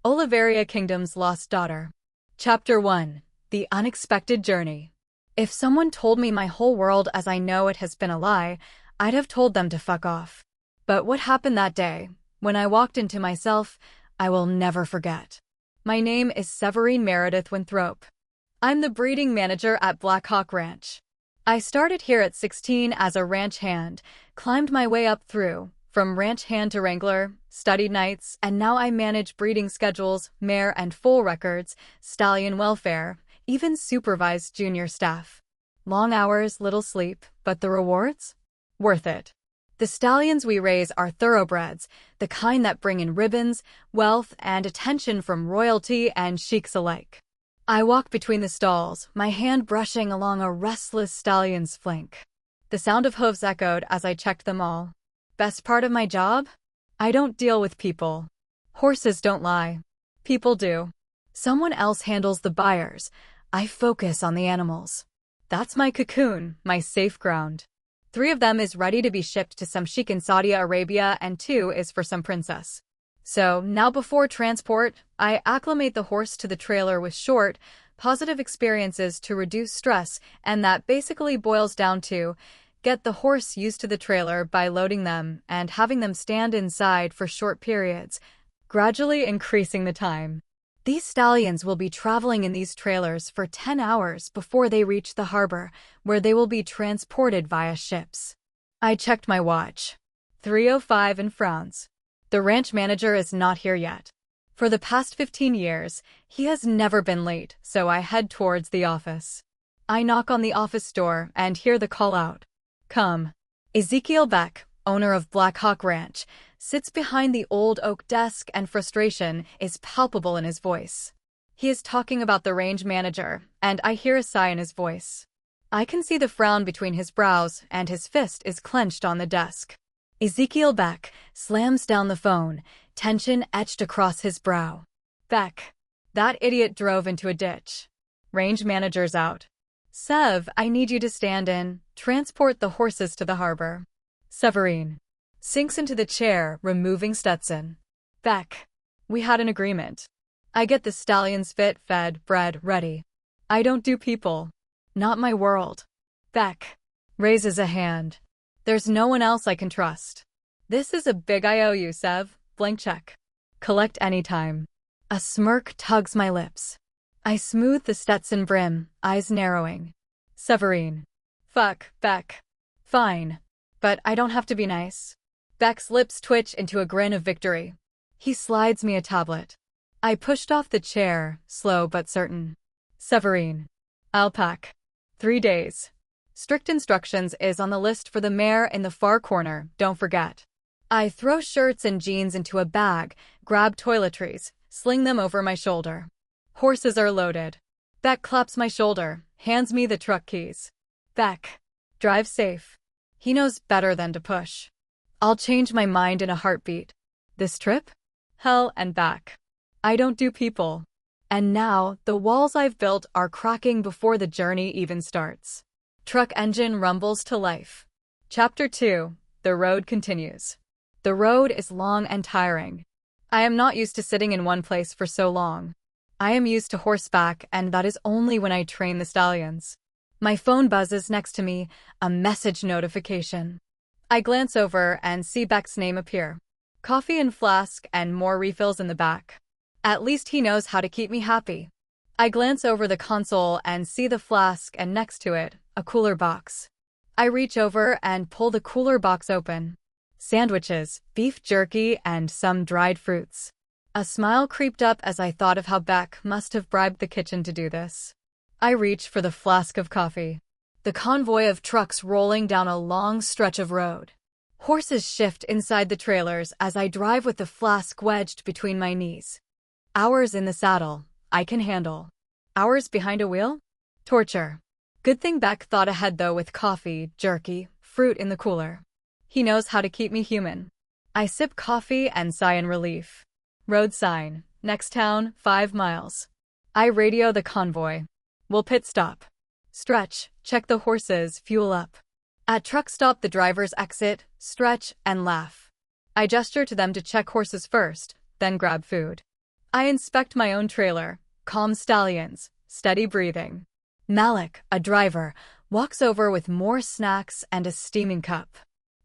Olevaria Kingdom's Lost Daughter. Chapter 1. The Unexpected Journey. If someone told me my whole world as I know it has been a lie, I'd have told them to fuck off. But what happened that day, when I walked into myself, I will never forget. My name is Severine Meredith Winthrop. I'm the breeding manager at Black Hawk Ranch. I started here at 16 as a ranch hand, climbed my way up through, from ranch hand to wrangler, studied nights, and now I manage breeding schedules, mare and foal records, stallion welfare, even supervise junior staff. Long hours, little sleep, but the rewards? Worth it. The stallions we raise are thoroughbreds, the kind that bring in ribbons, wealth, and attention from royalty and sheiks alike. I walk between the stalls, my hand brushing along a restless stallion's flank. The sound of hooves echoed as I checked them all. Best part of my job? I don't deal with people. Horses don't lie. People do. Someone else handles the buyers. I focus on the animals. That's my cocoon, my safe ground. 3 of them is ready to be shipped to some sheik in Saudi Arabia and 2 is for some princess. So, now before transport, I acclimate the horse to the trailer with short, positive experiences to reduce stress, and that basically boils down to get the horse used to the trailer by loading them and having them stand inside for short periods, gradually increasing the time. These stallions will be traveling in these trailers for 10 hours before they reach the harbor, where they will be transported via ships. I checked my watch. 3:05 and frowns. The ranch manager is not here yet. For the past 15 years, he has never been late, so I head towards the office. I knock on the office door and hear the call out. Come. Ezekiel Beck, owner of Black Hawk Ranch, sits behind the old oak desk and frustration is palpable in his voice. He is talking about the range manager, and I hear a sigh in his voice. I can see the frown between his brows, and his fist is clenched on the desk. Ezekiel Beck slams down the phone, tension etched across his brow. Beck. That idiot drove into a ditch. Range manager's out. Sev, I need you to stand in. Transport the horses to the harbor. Severine. Sinks into the chair, removing Stetson. Beck. We had an agreement. I get the stallions fit, fed, bred, ready. I don't do people. Not my world. Beck. Raises a hand. There's no one else I can trust. This is a big IOU, Sev. Blank check. Collect anytime. A smirk tugs my lips. I smooth the Stetson brim, eyes narrowing. Severine. Fuck, Beck. Fine. But I don't have to be nice. Beck's lips twitch into a grin of victory. He slides me a tablet. I pushed off the chair, slow but certain. Severine. I'll pack. 3 days. Strict instructions is on the list for the mare in the far corner, don't forget. I throw shirts and jeans into a bag, grab toiletries, sling them over my shoulder. Horses are loaded. Beck claps my shoulder, hands me the truck keys. Beck. Drive safe. He knows better than to push. I'll change my mind in a heartbeat. This trip? Hell and back. I don't do people. And now, the walls I've built are cracking before the journey even starts. Truck engine rumbles to life. Chapter 2. The road continues. The road is long and tiring. I am not used to sitting in one place for so long. I am used to horseback, and that is only when I train the stallions. My phone buzzes next to me, a message notification. I glance over and see Beck's name appear. Coffee and flask and more refills in the back. At least he knows how to keep me happy. I glance over the console and see the flask and next to it, a cooler box. I reach over and pull the cooler box open. Sandwiches, beef jerky, and some dried fruits. A smile creeped up as I thought of how Beck must have bribed the kitchen to do this. I reach for the flask of coffee. The convoy of trucks rolling down a long stretch of road. Horses shift inside the trailers as I drive with the flask wedged between my knees. Hours in the saddle, I can handle. Hours behind a wheel? Torture. Good thing Beck thought ahead though with coffee, jerky, fruit in the cooler. He knows how to keep me human. I sip coffee and sigh in relief. Road sign. Next town, 5 miles. I radio the convoy. We'll pit stop. Stretch, check the horses, fuel up. At truck stop the drivers exit, stretch, and laugh. I gesture to them to check horses first, then grab food. I inspect my own trailer. Calm stallions, steady breathing. Malik, a driver, walks over with more snacks and a steaming cup.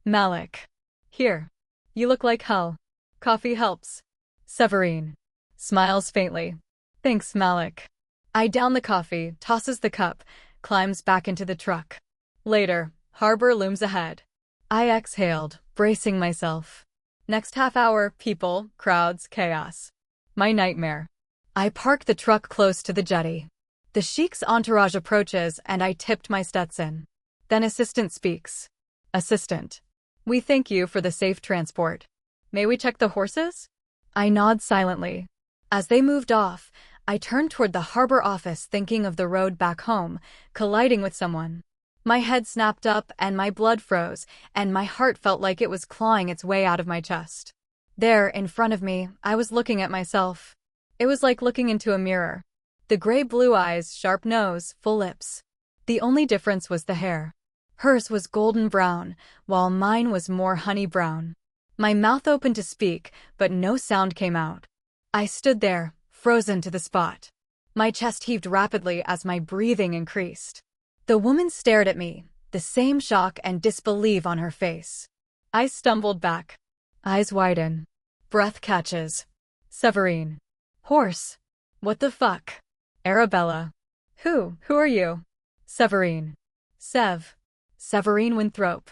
Malik. Here. You look like hell. Coffee helps. Severine. Smiles faintly. Thanks, Malik. I down the coffee, tosses the cup, climbs back into the truck. Later, harbor looms ahead. I exhaled, bracing myself. Next half hour, people, crowds, chaos. My nightmare. I park the truck close to the jetty. The sheik's entourage approaches and I tipped my Stetson. Then assistant speaks. Assistant. We thank you for the safe transport. May we check the horses? I nod silently. As they moved off, I turned toward the harbor office thinking of the road back home, colliding with someone. My head snapped up and my blood froze, and my heart felt like it was clawing its way out of my chest. There, in front of me, I was looking at myself. It was like looking into a mirror. The gray-blue eyes, sharp nose, full lips. The only difference was the hair. Hers was golden brown, while mine was more honey brown. My mouth opened to speak, but no sound came out. I stood there, frozen to the spot. My chest heaved rapidly as my breathing increased. The woman stared at me, the same shock and disbelief on her face. I stumbled back. Eyes widen. Breath catches. Severine. Horse. What the fuck? Arabella. Who are you? Severine. Severine Winthrop.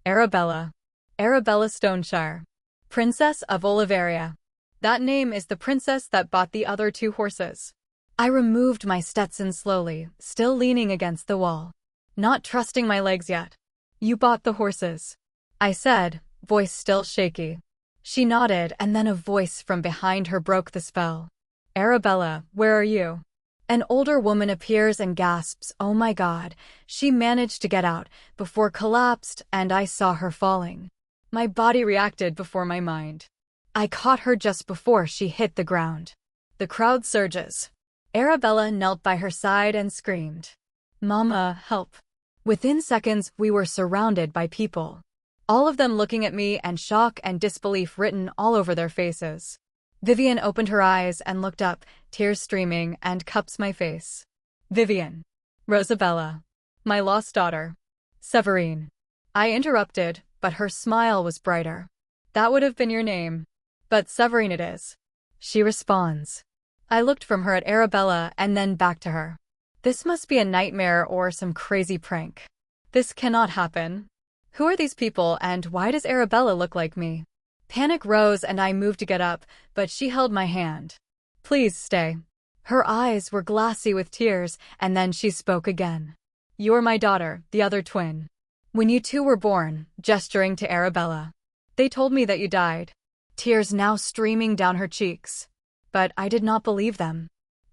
Arabella. Arabella Stoneshire. Princess of Olevaria. That name is the princess that bought the other 2 horses. I removed my Stetson slowly, still leaning against the wall. Not trusting my legs yet. You bought the horses, I said, voice still shaky. She nodded and then a voice from behind her broke the spell. Arabella, where are you? An older woman appears and gasps, oh my God. She managed to get out before collapsed and I saw her falling. My body reacted before my mind. I caught her just before she hit the ground. The crowd surges. Arabella knelt by her side and screamed. Mama, help. Within seconds, we were surrounded by people. All of them looking at me and shock and disbelief written all over their faces. Vivian opened her eyes and looked up, tears streaming, and cups my face. Vivian. Rosabella. My lost daughter. Severine. I interrupted, but her smile was brighter. That would have been your name. But Severine it is. She responds. I looked from her at Arabella and then back to her. This must be a nightmare or some crazy prank. This cannot happen. Who are these people and why does Arabella look like me? Panic rose and I moved to get up, but she held my hand. Please stay. Her eyes were glassy with tears, and then she spoke again. You're my daughter, the other twin. When you 2 were born, gesturing to Arabella. They told me that you died. Tears now streaming down her cheeks. But I did not believe them.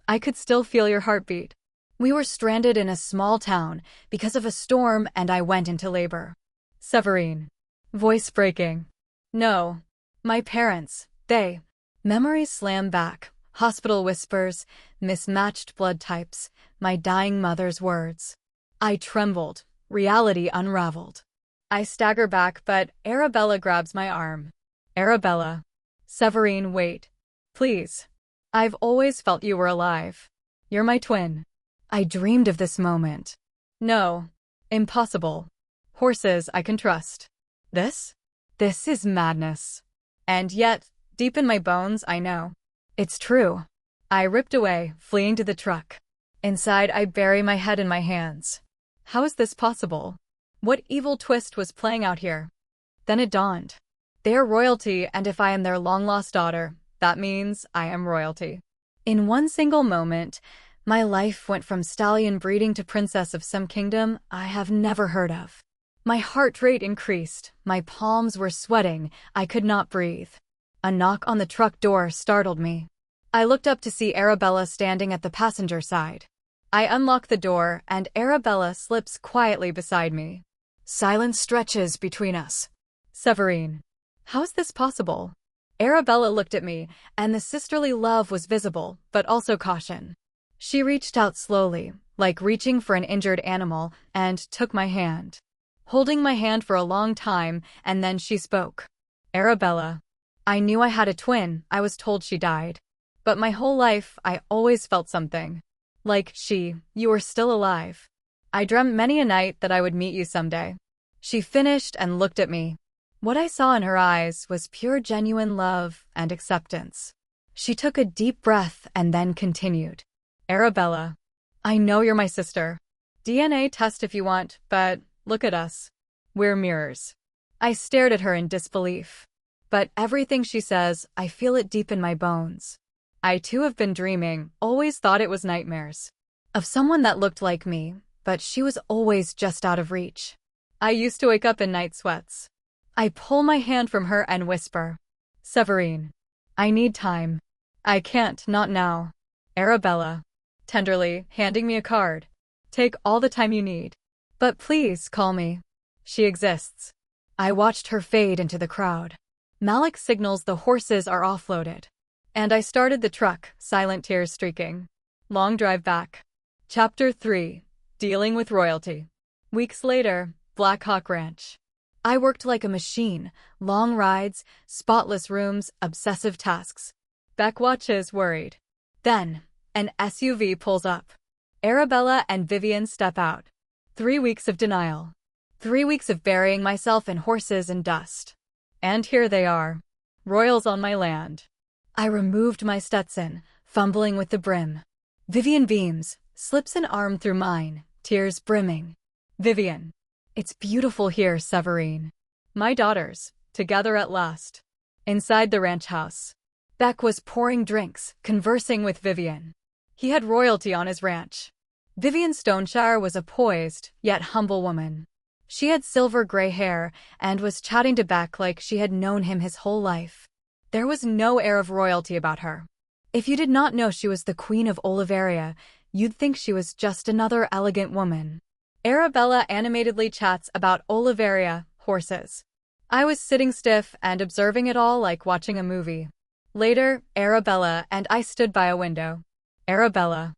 I could still feel your heartbeat. We were stranded in a small town because of a storm and I went into labor. Severine. Voice breaking. No. My parents, they. Memories slam back. Hospital whispers, mismatched blood types, my dying mother's words. I trembled. Reality unraveled. I stagger back, but Arabella grabs my arm. Arabella. Severine, wait. Please. I've always felt you were alive. You're my twin. I dreamed of this moment. No. Impossible. Horses I can trust. This? This is madness. And yet, deep in my bones, I know. It's true. I ripped away, fleeing to the truck. Inside, I bury my head in my hands. How is this possible? What evil twist was playing out here? Then it dawned. They are royalty, and if I am their long-lost daughter, that means I am royalty. In one single moment, my life went from stallion breeding to princess of some kingdom I have never heard of. My heart rate increased, my palms were sweating, I could not breathe. A knock on the truck door startled me. I looked up to see Arabella standing at the passenger side. I unlock the door, and Arabella slips quietly beside me. Silence stretches between us. Severine. How is this possible? Arabella looked at me, and the sisterly love was visible, but also caution. She reached out slowly, like reaching for an injured animal, and took my hand. Holding my hand for a long time, and then she spoke. Arabella. I knew I had a twin, I was told she died. But my whole life, I always felt something. Like, you were still alive. I dreamt many a night that I would meet you someday. She finished and looked at me. What I saw in her eyes was pure genuine love and acceptance. She took a deep breath and then continued. Arabella, I know you're my sister. DNA test if you want, but look at us. We're mirrors. I stared at her in disbelief. But everything she says, I feel it deep in my bones. I too have been dreaming, always thought it was nightmares. Of someone that looked like me, but she was always just out of reach. I used to wake up in night sweats. I pull my hand from her and whisper, Severine, I need time. I can't, not now. Arabella, tenderly, handing me a card. Take all the time you need. But please, call me. She exists. I watched her fade into the crowd. Malik signals the horses are offloaded. And I started the truck, silent tears streaking. Long drive back. Chapter 3. Dealing with Royalty. Weeks later, Black Hawk Ranch. I worked like a machine. Long rides, spotless rooms, obsessive tasks. Beck watches, worried. Then, an SUV pulls up. Arabella and Vivian step out. 3 weeks of denial. 3 weeks of burying myself in horses and dust. And here they are. Royals on my land. I removed my Stetson, fumbling with the brim. Vivian beams, slips an arm through mine, tears brimming. Vivian. It's beautiful here, Severine. My daughters, together at last. Inside the ranch house. Beck was pouring drinks, conversing with Vivian. He had royalty on his ranch. Vivian Stoneshire was a poised, yet humble woman. She had silver gray hair and was chatting to Beck like she had known him his whole life. There was no air of royalty about her. If you did not know she was the queen of Olevaria, you'd think she was just another elegant woman. Arabella animatedly chats about Olevaria, horses. I was sitting stiff and observing it all like watching a movie. Later, Arabella and I stood by a window. Arabella.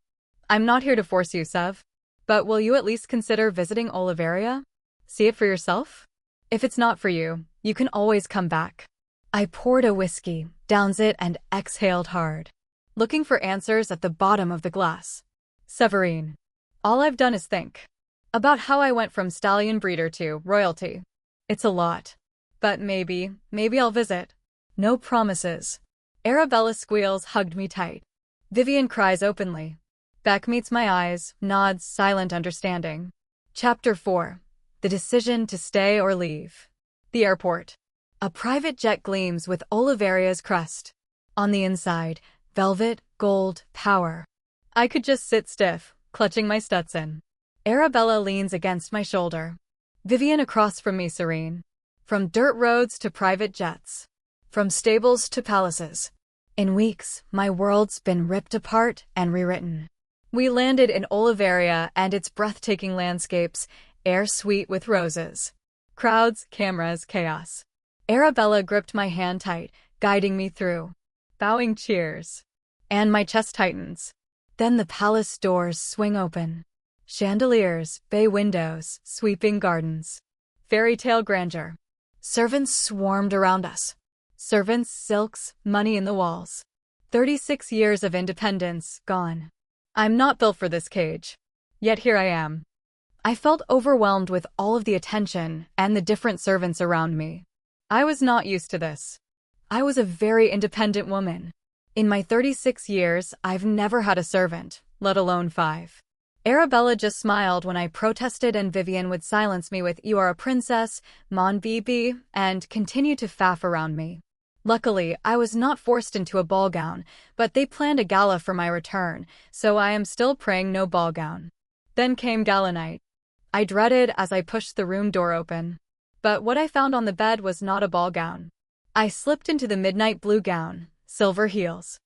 I'm not here to force you, Sev. But will you at least consider visiting Olevaria? See it for yourself? If it's not for you, you can always come back. I poured a whiskey, downs it, and exhaled hard. Looking for answers at the bottom of the glass. Severine. All I've done is think. About how I went from stallion breeder to royalty. It's a lot. But maybe I'll visit. No promises. Arabella squeals, hugged me tight. Vivian cries openly. Beck meets my eyes, nods, silent understanding. Chapter 4. The decision to stay or leave. The airport. A private jet gleams with Oliveria's crest. On the inside, velvet, gold, power. I could just sit stiff, clutching my Stetson. Arabella leans against my shoulder. Vivian across from me, serene. From dirt roads to private jets. From stables to palaces. In weeks, my world's been ripped apart and rewritten. We landed in Olevaria and its breathtaking landscapes, air sweet with roses. Crowds, cameras, chaos. Arabella gripped my hand tight, guiding me through. Bowing cheers. And my chest tightens. Then the palace doors swing open. Chandeliers, bay windows, sweeping gardens. Fairy tale grandeur. Servants swarmed around us. Servants, silks, money in the walls. 36 years of independence, gone. I'm not built for this cage. Yet here I am. I felt overwhelmed with all of the attention and the different servants around me. I was not used to this. I was a very independent woman. In my 36 years, I've never had a servant, let alone 5. Arabella just smiled when I protested and Vivian would silence me with "You are a princess, mon bibi," and continue to faff around me. Luckily, I was not forced into a ball gown, but they planned a gala for my return, so I am still praying no ball gown. Then came gala night. I dreaded as I pushed the room door open. But what I found on the bed was not a ball gown. I slipped into the midnight blue gown, silver heels.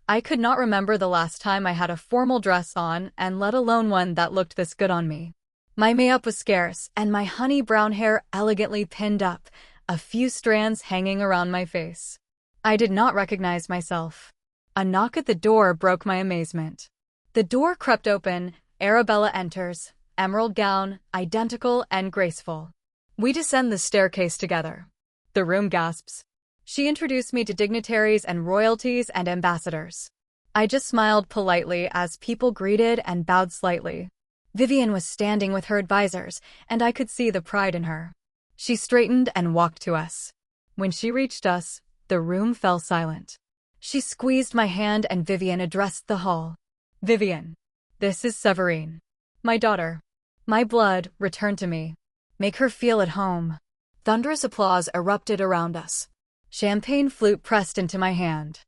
I could not remember the last time I had a formal dress on, and let alone one that looked this good on me. My makeup was scarce, and my honey brown hair elegantly pinned up, a few strands hanging around my face. I did not recognize myself. A knock at the door broke my amazement. The door crept open, Arabella enters, emerald gown, identical and graceful. We descend the staircase together. The room gasps. She introduced me to dignitaries and royalties and ambassadors. I just smiled politely as people greeted and bowed slightly. Vivian was standing with her advisors, and I could see the pride in her. She straightened and walked to us. When she reached us, the room fell silent. She squeezed my hand and Vivian addressed the hall. Vivian, this is Severine. My daughter. My blood returned to me. Make her feel at home. Thunderous applause erupted around us. Champagne flute pressed into my hand.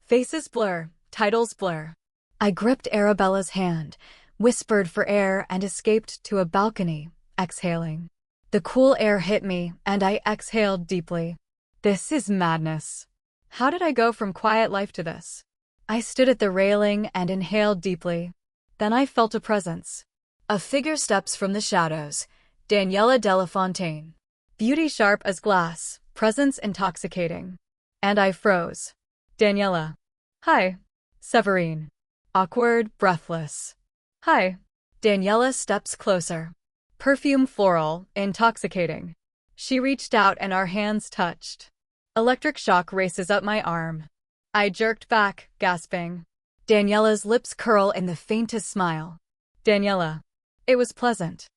Faces blur, titles blur. I gripped Arabella's hand, whispered for air and escaped to a balcony, exhaling. The cool air hit me, and I exhaled deeply. This is madness. How did I go from quiet life to this? I stood at the railing and inhaled deeply. Then I felt a presence. A figure steps from the shadows. Daniela Delafontaine. Beauty sharp as glass, presence intoxicating. And I froze. Daniela. Hi. Severine. Awkward, breathless. Hi. Daniela steps closer. Perfume floral, intoxicating. She reached out and our hands touched. Electric shock races up my arm. I jerked back, gasping. Daniela's lips curl in the faintest smile. Daniela. It was pleasant.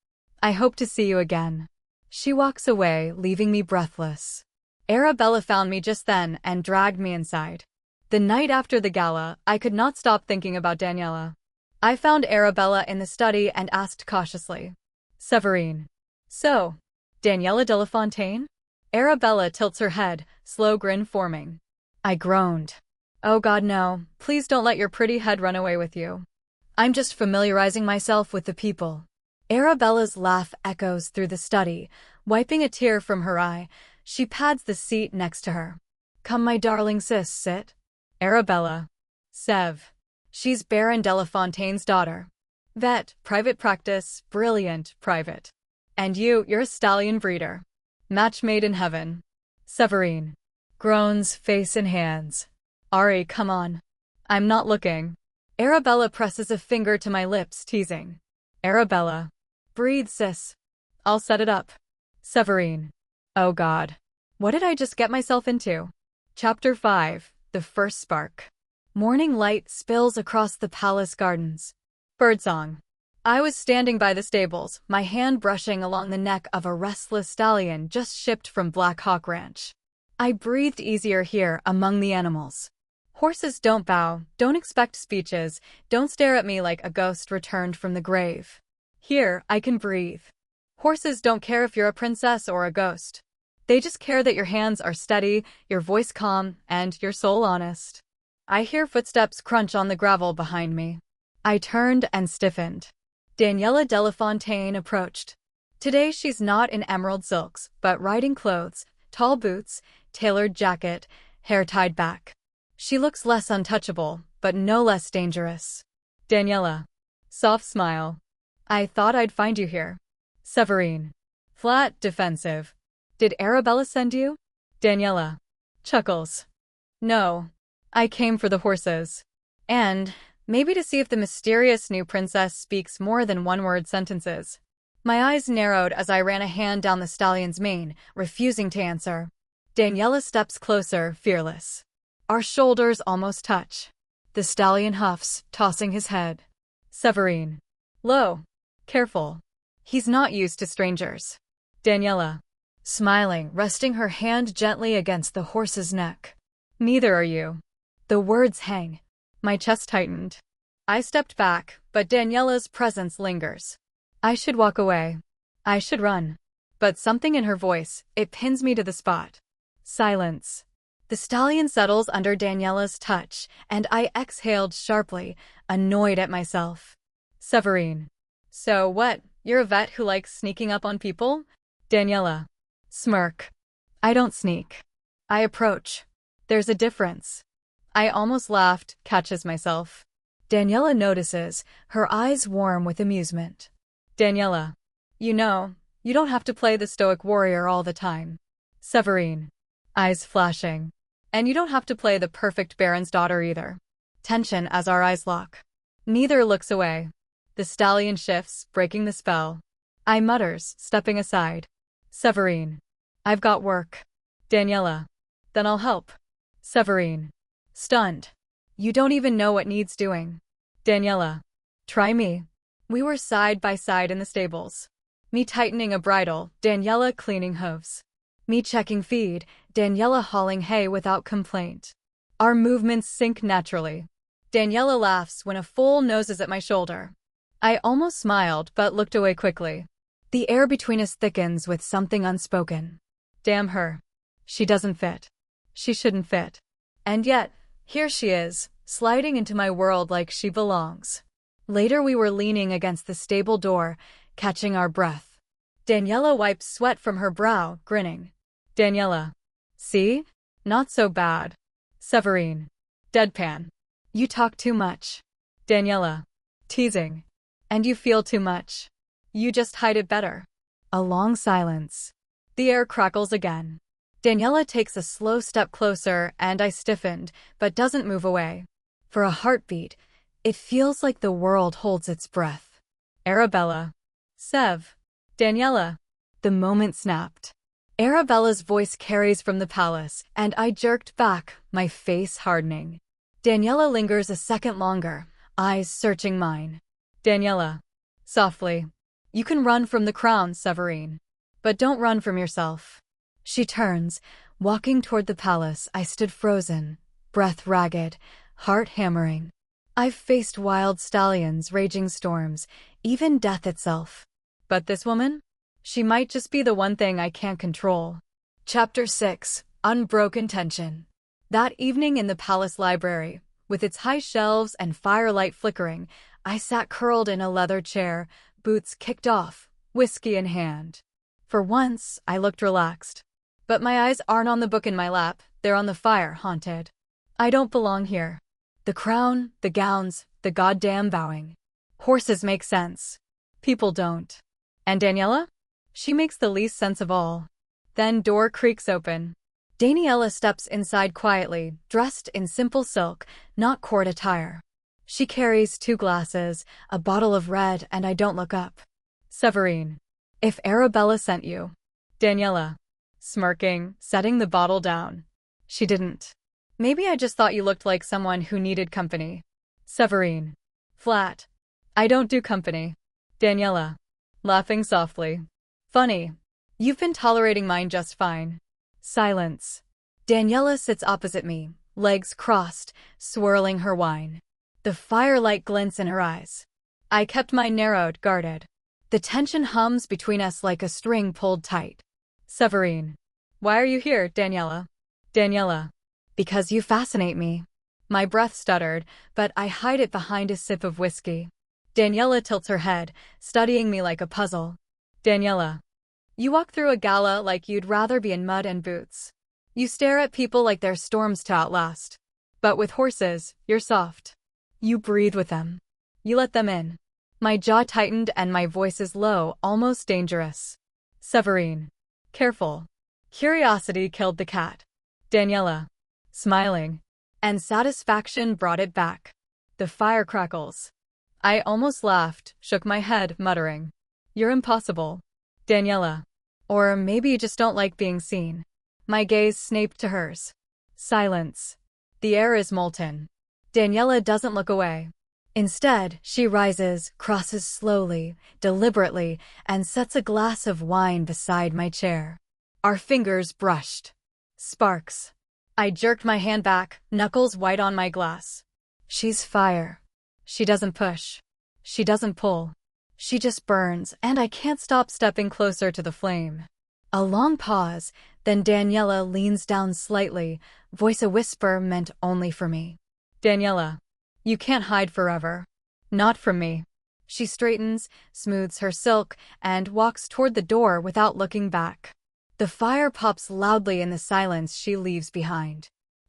I hope to see you again. She walks away, leaving me breathless. Arabella found me just then and dragged me inside. The night after the gala, I could not stop thinking about Daniela. I found Arabella in the study and asked cautiously. Severine. So, Daniela Delafontaine? Arabella tilts her head, slow grin forming. I groaned. Oh God, no, please don't let your pretty head run away with you. I'm just familiarizing myself with the people. Arabella's laugh echoes through the study. Wiping a tear from her eye, she pats the seat next to her. Come, my darling sis, sit. Arabella. Sev. She's Baron Delafontaine's daughter. Vet, private practice, brilliant, private. And you're a stallion breeder. Match made in heaven. Severine. Groans, face in hands. Ari, come on. I'm not looking. Arabella presses a finger to my lips, teasing. Arabella. Breathe, sis. I'll set it up. Severine. Oh God. What did I just get myself into? Chapter 5. The First Spark. Morning light spills across the palace gardens. Birdsong. I was standing by the stables, my hand brushing along the neck of a restless stallion just shipped from Black Hawk Ranch. I breathed easier here among the animals. Horses don't bow, don't expect speeches, don't stare at me like a ghost returned from the grave. Here, I can breathe. Horses don't care if you're a princess or a ghost. They just care that your hands are steady, your voice calm, and your soul honest. I hear footsteps crunch on the gravel behind me. I turned and stiffened. Daniela Delafontaine approached. Today she's not in emerald silks, but riding clothes, tall boots, tailored jacket, hair tied back. She looks less untouchable, but no less dangerous. Daniela. Soft smile. I thought I'd find you here. Severine. Flat, defensive. Did Arabella send you? Daniela. Chuckles. No. I came for the horses. And maybe to see if the mysterious new princess speaks more than one-word sentences. My eyes narrowed as I ran a hand down the stallion's mane, refusing to answer. Daniela steps closer, fearless. Our shoulders almost touch. The stallion huffs, tossing his head. Severine. Low. Careful. He's not used to strangers. Daniela. Smiling, resting her hand gently against the horse's neck. Neither are you. The words hang. My chest tightened. I stepped back, but Daniela's presence lingers. I should walk away. I should run. But something in her voice, it pins me to the spot. Silence. The stallion settles under Daniela's touch, and I exhaled sharply, annoyed at myself. Severine. So what, you're a vet who likes sneaking up on people? Daniela. Smirk. I don't sneak. I approach. There's a difference. I almost laughed, catches myself. Daniela notices, her eyes warm with amusement. Daniela. You know, you don't have to play the stoic warrior all the time. Severine. Eyes flashing. And you don't have to play the perfect Baron's daughter either. Tension as our eyes lock. Neither looks away. The stallion shifts, breaking the spell. I mutters, stepping aside. Severine. I've got work. Daniela. Then I'll help. Severine. Stunned. You don't even know what needs doing. Daniela. Try me. We were side by side in the stables. Me tightening a bridle, Daniela cleaning hooves. Me checking feed, Daniela hauling hay without complaint. Our movements sync naturally. Daniela laughs when a foal noses at my shoulder. I almost smiled but looked away quickly. The air between us thickens with something unspoken. Damn her. She doesn't fit. She shouldn't fit. And yet, here she is, sliding into my world like she belongs. Later we were leaning against the stable door, catching our breath. Daniela wipes sweat from her brow, grinning. Daniela. See? Not so bad. Severine. Deadpan. You talk too much. Daniela. Teasing. And you feel too much. You just hide it better. A long silence. The air crackles again. Daniela takes a slow step closer and I stiffened, but doesn't move away. For a heartbeat, it feels like the world holds its breath. Arabella. Sev. Daniela. The moment snapped. Arabella's voice carries from the palace, and I jerked back, my face hardening. Daniela lingers a second longer, eyes searching mine. Daniela. Softly. You can run from the crown, Severine. But don't run from yourself. She turns, walking toward the palace. I stood frozen, breath ragged, heart hammering. I've faced wild stallions, raging storms, even death itself. But this woman? She might just be the one thing I can't control. Chapter 6. Unbroken Tension. That evening in the palace library, with its high shelves and firelight flickering, I sat curled in a leather chair, boots kicked off, whiskey in hand. For once, I looked relaxed. But my eyes aren't on the book in my lap, they're on the fire, haunted. I don't belong here. The crown, the gowns, the goddamn bowing. Horses make sense. People don't. And Daniela? She makes the least sense of all. Then door creaks open. Daniela steps inside quietly, dressed in simple silk, not court attire. She carries 2 glasses, a bottle of red, and I don't look up. Severine. If Arabella sent you. Daniela. Smirking, setting the bottle down. She didn't. Maybe I just thought you looked like someone who needed company. Severine. Flat. I don't do company. Daniela. Laughing softly. Funny. You've been tolerating mine just fine. Silence. Daniela sits opposite me, legs crossed, swirling her wine. The firelight glints in her eyes. I kept mine narrowed, guarded. The tension hums between us like a string pulled tight. Severine. Why are you here, Daniela? Daniela. Because you fascinate me. My breath stuttered, but I hide it behind a sip of whiskey. Daniela tilts her head, studying me like a puzzle. Daniela. You walk through a gala like you'd rather be in mud and boots. You stare at people like they're storms to outlast. But with horses, you're soft. You breathe with them. You let them in. My jaw tightened and my voice is low, almost dangerous. Severine. Careful. Curiosity killed the cat. Daniela. Smiling. And satisfaction brought it back. The fire crackles. I almost laughed, shook my head, muttering. You're impossible. Daniela. Or maybe you just don't like being seen. My gaze snaped to hers. Silence. The air is molten. Daniela doesn't look away. Instead, she rises, crosses slowly, deliberately, and sets a glass of wine beside my chair. Our fingers brushed. Sparks. I jerked my hand back, knuckles white on my glass. She's fire. She doesn't push. She doesn't pull. She just burns, and I can't stop stepping closer to the flame. A long pause, then Daniela leans down slightly, voice a whisper meant only for me. Daniela. You can't hide forever. Not from me. She straightens, smooths her silk, and walks toward the door without looking back. The fire pops loudly in the silence she leaves behind.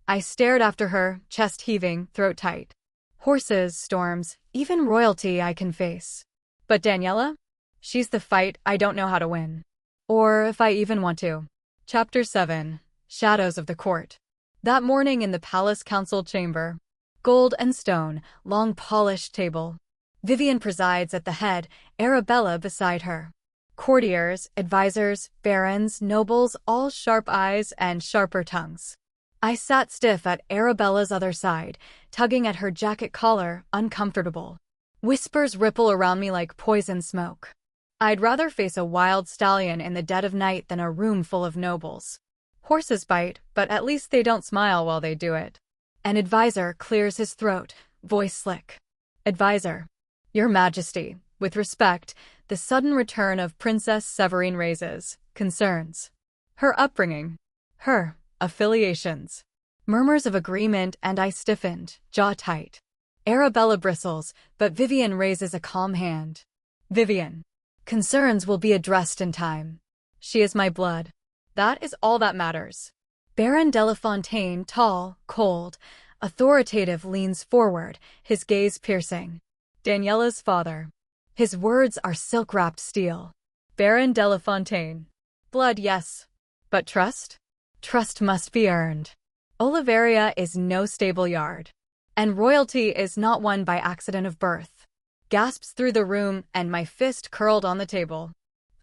I stared after her, chest heaving, throat tight. Horses, storms, even royalty I can face. But Daniela? She's the fight I don't know how to win. Or if I even want to. Chapter 7. Shadows of the Court. That morning in the palace council chamber. Gold and stone, long polished table. Vivian presides at the head, Arabella beside her. Courtiers, advisors, barons, nobles, all sharp eyes and sharper tongues. I sat stiff at Arabella's other side, tugging at her jacket collar, uncomfortable. Whispers ripple around me like poison smoke. I'd rather face a wild stallion in the dead of night than a room full of nobles. Horses bite, but at least they don't smile while they do it. An advisor clears his throat, voice slick. Advisor. Your Majesty, with respect, the sudden return of Princess Severine raises concerns. Her upbringing. Her affiliations. Murmurs of agreement and I stiffened, jaw tight. Arabella bristles, but Vivian raises a calm hand. Vivian. Concerns will be addressed in time. She is my blood. That is all that matters. Baron de la Fontaine, tall, cold, authoritative, leans forward, his gaze piercing. Daniela's father. His words are silk-wrapped steel. Baron de la Fontaine. Blood, yes. But trust? Trust must be earned. Olevaria is no stable yard. And royalty is not won by accident of birth. Gasps through the room and my fist curled on the table.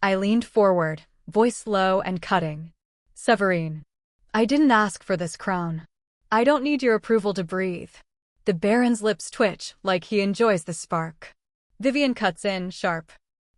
I leaned forward, voice low and cutting. Severine. I didn't ask for this crown. I don't need your approval to breathe. The Baron's lips twitch like he enjoys the spark. Vivian cuts in, sharp.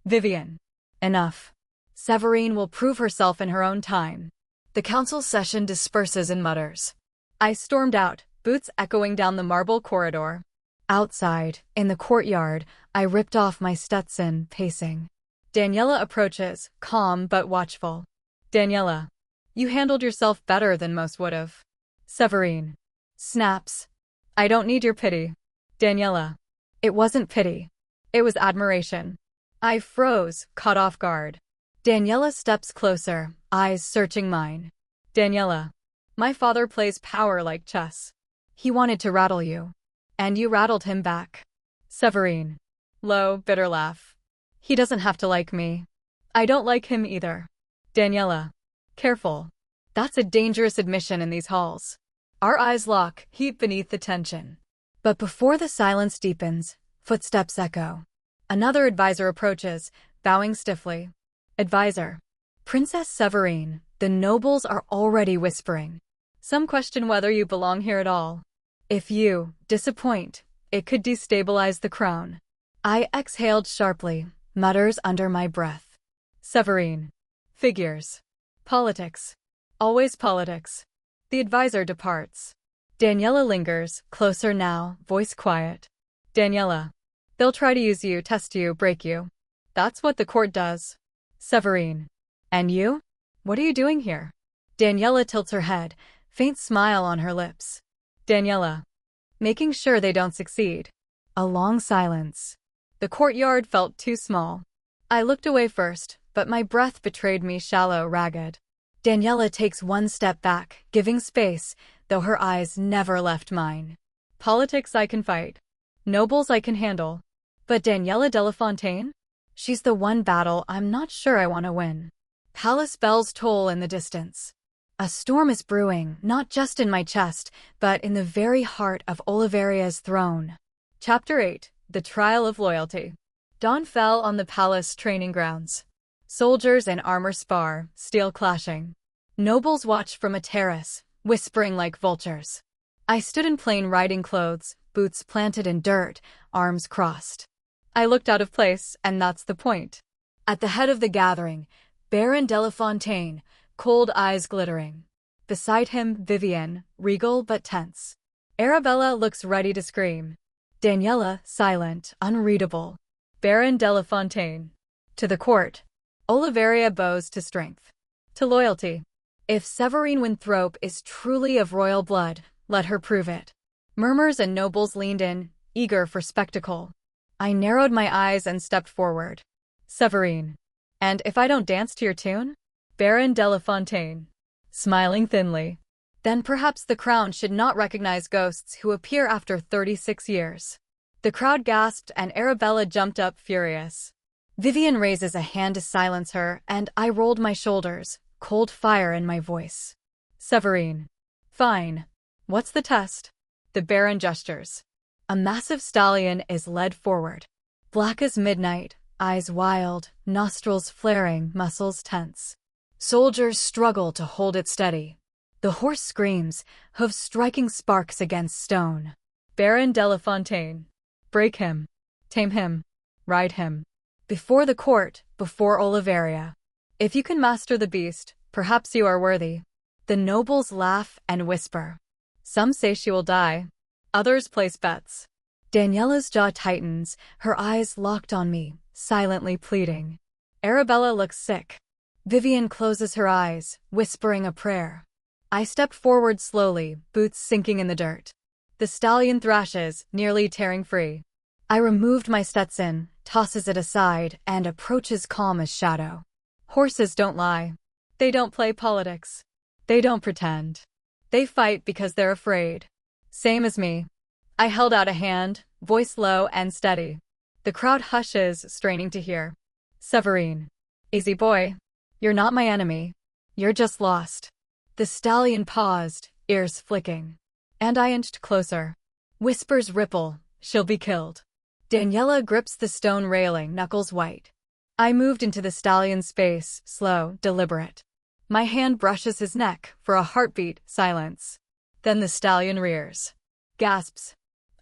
Vivian. Enough. Severine will prove herself in her own time. The council session disperses in mutters. I stormed out, boots echoing down the marble corridor. Outside, in the courtyard, I ripped off my Stetson, pacing. Daniela approaches, calm but watchful. Daniela. You handled yourself better than most would've. Severine. Snaps. I don't need your pity. Daniela. It wasn't pity. It was admiration. I froze, caught off guard. Daniela steps closer, eyes searching mine. Daniela. My father plays power like chess. He wanted to rattle you. And you rattled him back. Severine. Low, bitter laugh. He doesn't have to like me. I don't like him either. Daniela. Careful. That's a dangerous admission in these halls. Our eyes lock, heat beneath the tension. But before the silence deepens, footsteps echo. Another advisor approaches, bowing stiffly. Advisor. Princess Severine, the nobles are already whispering. Some question whether you belong here at all. If you disappoint, it could destabilize the crown. I exhaled sharply, mutters under my breath. Severine. Figures. Politics. Always politics. The advisor departs. Daniela lingers, closer now, voice quiet. Daniela. They'll try to use you, test you, break you. That's what the court does. Severine. And you? What are you doing here? Daniela tilts her head, faint smile on her lips. Daniela. Making sure they don't succeed. A long silence. The courtyard felt too small. I looked away first, but my breath betrayed me shallow, ragged. Daniela takes one step back, giving space, though her eyes never left mine. Politics I can fight. Nobles I can handle. But Daniela de la Fontaine? She's the one battle I'm not sure I want to win. Palace bells toll in the distance. A storm is brewing, not just in my chest, but in the very heart of Oliveria's throne. Chapter 8. The Trial of Loyalty. Dawn fell on the palace training grounds. Soldiers in armor spar, steel clashing. Nobles watch from a terrace, whispering like vultures. I stood in plain riding clothes, boots planted in dirt, arms crossed. I looked out of place, and that's the point. At the head of the gathering, Baron de la Fontaine, cold eyes glittering. Beside him, Vivian, regal but tense. Arabella looks ready to scream. Daniela, silent, unreadable. Baron de la Fontaine. To the court. Olevaria bows to strength. To loyalty. If Severine Winthrop is truly of royal blood, let her prove it. Murmurs and nobles leaned in, eager for spectacle. I narrowed my eyes and stepped forward. Severine. And if I don't dance to your tune? Baron de la Fontaine. Smiling thinly. Then perhaps the crown should not recognize ghosts who appear after 36 years. The crowd gasped and Arabella jumped up furious. Vivian raises a hand to silence her, and I rolled my shoulders, cold fire in my voice. Severine. Fine. What's the test? The Baron gestures. A massive stallion is led forward. Black as midnight, eyes wild, nostrils flaring, muscles tense. Soldiers struggle to hold it steady. The horse screams, hooves striking sparks against stone. Baron de la Fontaine. Break him. Tame him. Ride him. Before the court, before Olevaria. If you can master the beast, perhaps you are worthy. The nobles laugh and whisper. Some say she will die. Others place bets. Daniela's jaw tightens, her eyes locked on me, silently pleading. Arabella looks sick. Vivian closes her eyes, whispering a prayer. I step forward slowly, boots sinking in the dirt. The stallion thrashes, nearly tearing free. I removed my Stetson, tosses it aside, and approaches calm as shadow. Horses don't lie. They don't play politics. They don't pretend. They fight because they're afraid. Same as me. I held out a hand, voice low and steady. The crowd hushes, straining to hear. Severine. Easy boy. You're not my enemy. You're just lost. The stallion paused, ears flicking. And I inched closer. Whispers ripple, she'll be killed. Daniela grips the stone railing, knuckles white. I moved into the stallion's face, slow, deliberate. My hand brushes his neck, for a heartbeat, silence. Then the stallion rears. Gasps.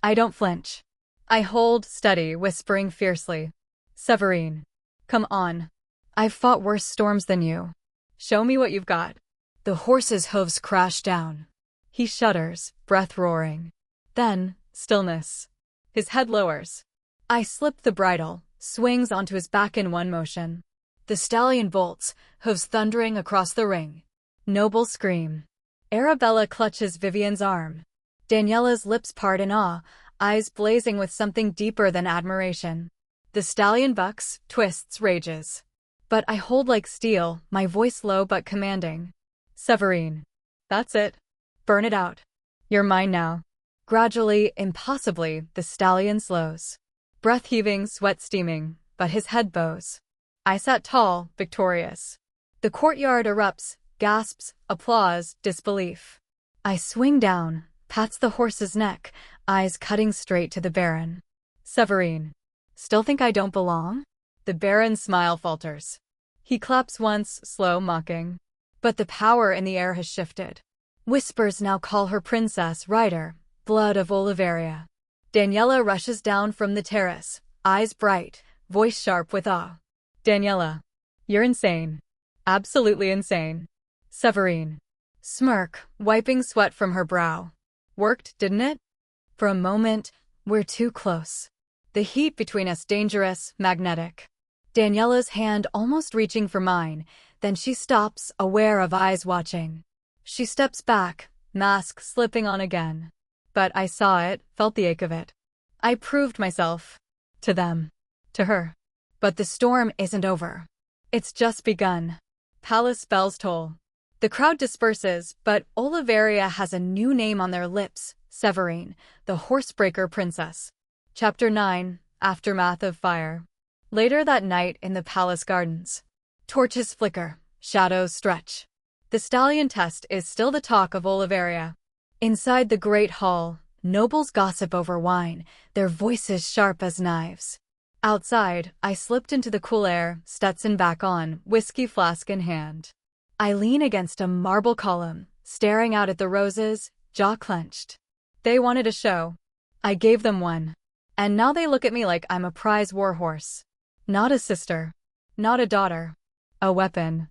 I don't flinch. I hold, steady, whispering fiercely. Severine. Come on. I've fought worse storms than you. Show me what you've got. The horse's hooves crash down. He shudders, breath roaring. Then, stillness. His head lowers. I slip the bridle, swings onto his back in one motion. The stallion bolts, hooves thundering across the ring. Nobles scream. Arabella clutches Vivian's arm. Daniela's lips part in awe, eyes blazing with something deeper than admiration. The stallion bucks, twists, rages. But I hold like steel, my voice low but commanding. Severine. That's it. Burn it out. You're mine now. Gradually, impossibly, the stallion slows. Breath heaving, sweat steaming, but his head bows. I sat tall, victorious. The courtyard erupts, gasps, applause, disbelief. I swing down, pats the horse's neck, eyes cutting straight to the Baron. Severine. Still think I don't belong? The Baron's smile falters. He claps once, slow, mocking. But the power in the air has shifted. Whispers now call her princess, rider, blood of Olevaria. Daniela rushes down from the terrace, eyes bright, voice sharp with awe. Daniela. You're insane. Absolutely insane. Severine. Smirk, wiping sweat from her brow. Worked, didn't it? For a moment, we're too close. The heat between us dangerous, magnetic. Daniela's hand almost reaching for mine, then she stops, aware of eyes watching. She steps back, mask slipping on again. But I saw it, felt the ache of it. I proved myself. To them. To her. But the storm isn't over. It's just begun. Palace bells toll. The crowd disperses, but Olevaria has a new name on their lips, Severine, the horsebreaker princess. Chapter 9, Aftermath of Fire. Later that night in the palace gardens. Torches flicker, shadows stretch. The stallion test is still the talk of Olevaria. Inside the great hall, nobles gossip over wine, their voices sharp as knives. Outside, I slipped into the cool air, Stetson back on, whiskey flask in hand. I lean against a marble column, staring out at the roses, jaw clenched. They wanted a show. I gave them one. And now they look at me like I'm a prize warhorse. Not a sister. Not a daughter. A weapon.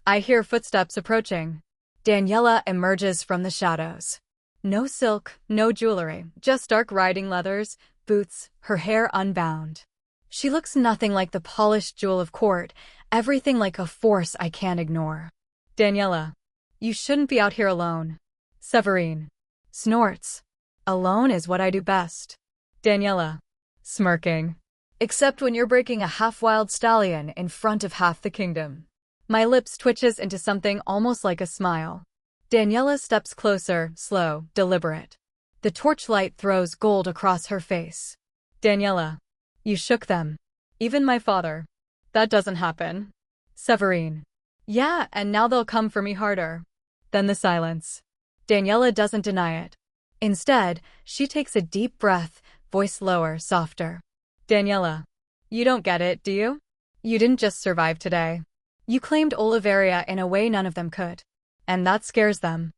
I hear footsteps approaching. Daniela emerges from the shadows. No silk, no jewelry, just dark riding leathers, boots, her hair unbound. She looks nothing like the polished jewel of court, everything like a force I can't ignore. Daniela. You shouldn't be out here alone. Severine. Snorts. Alone is what I do best. Daniela. Smirking. Except when you're breaking a half-wild stallion in front of half the kingdom. My lips twitches into something almost like a smile. Daniela steps closer, slow, deliberate. The torchlight throws gold across her face. Daniela. You shook them. Even my father. That doesn't happen. Severine. Yeah, and now they'll come for me harder. Then the silence. Daniela doesn't deny it. Instead, she takes a deep breath, voice lower, softer. Daniela. You don't get it, do you? You didn't just survive today. You claimed Olevaria in a way none of them could. And that scares them.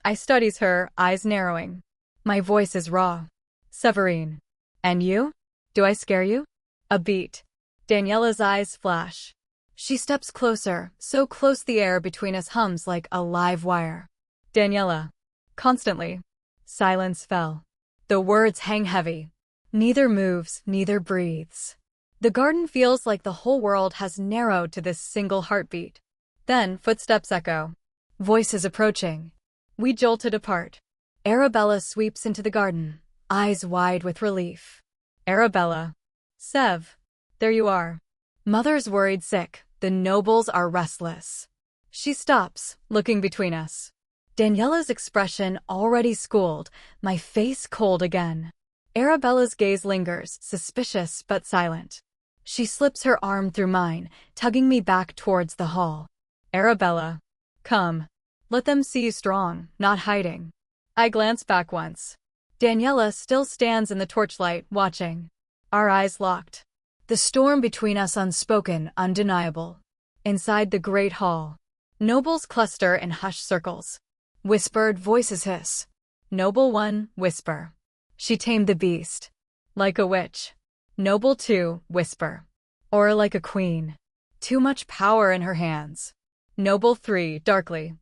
I studies her, eyes narrowing. My voice is raw. Severine. And you? Do I scare you? A beat. Daniela's eyes flash. She steps closer, so close the air between us hums like a live wire. Daniela. Constantly. Silence fell. The words hang heavy. Neither moves, neither breathes. The garden feels like the whole world has narrowed to this single heartbeat. Then footsteps echo. Voices approaching. We jolted apart. Arabella sweeps into the garden, eyes wide with relief. Arabella. Sev. There you are. Mother's worried sick. The nobles are restless. She stops, looking between us. Daniela's expression already schooled, my face cold again. Arabella's gaze lingers, suspicious but silent. She slips her arm through mine, tugging me back towards the hall. Arabella. Come. Let them see you strong, not hiding. I glance back once. Daniela still stands in the torchlight, watching. Our eyes locked. The storm between us unspoken, undeniable. Inside the great hall. Nobles cluster in hushed circles. Whispered voices hiss. Noble 1, whisper. She tamed the beast. Like a witch. Noble 2, whisper. Or like a queen. Too much power in her hands. Noble 3, darkly.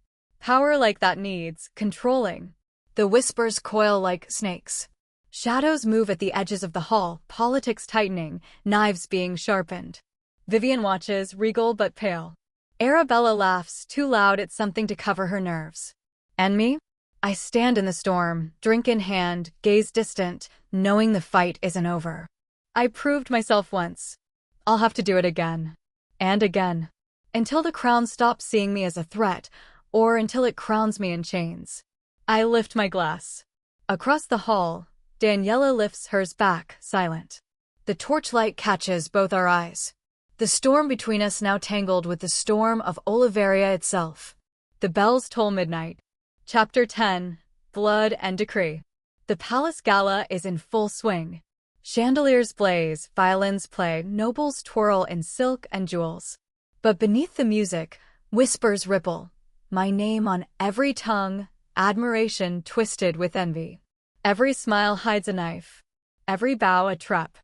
Power like that needs controlling. The whispers coil like snakes. Shadows move at the edges of the hall, politics tightening, knives being sharpened. Vivian watches, regal but pale. Arabella laughs, too loud it's something to cover her nerves. And me? I stand in the storm, drink in hand, gaze distant, knowing the fight isn't over. I proved myself once. I'll have to do it again. And again. Until the crown stops seeing me as a threat, or until it crowns me in chains. I lift my glass. Across the hall, Daniela lifts hers back, silent. The torchlight catches both our eyes. The storm between us now tangled with the storm of Olevaria itself. The bells toll midnight. Chapter 10, Blood and Decree. The palace gala is in full swing. Chandeliers blaze, violins play, nobles twirl in silk and jewels. But beneath the music, whispers ripple. My name on every tongue, admiration twisted with envy. Every smile hides a knife. Every bow a trap.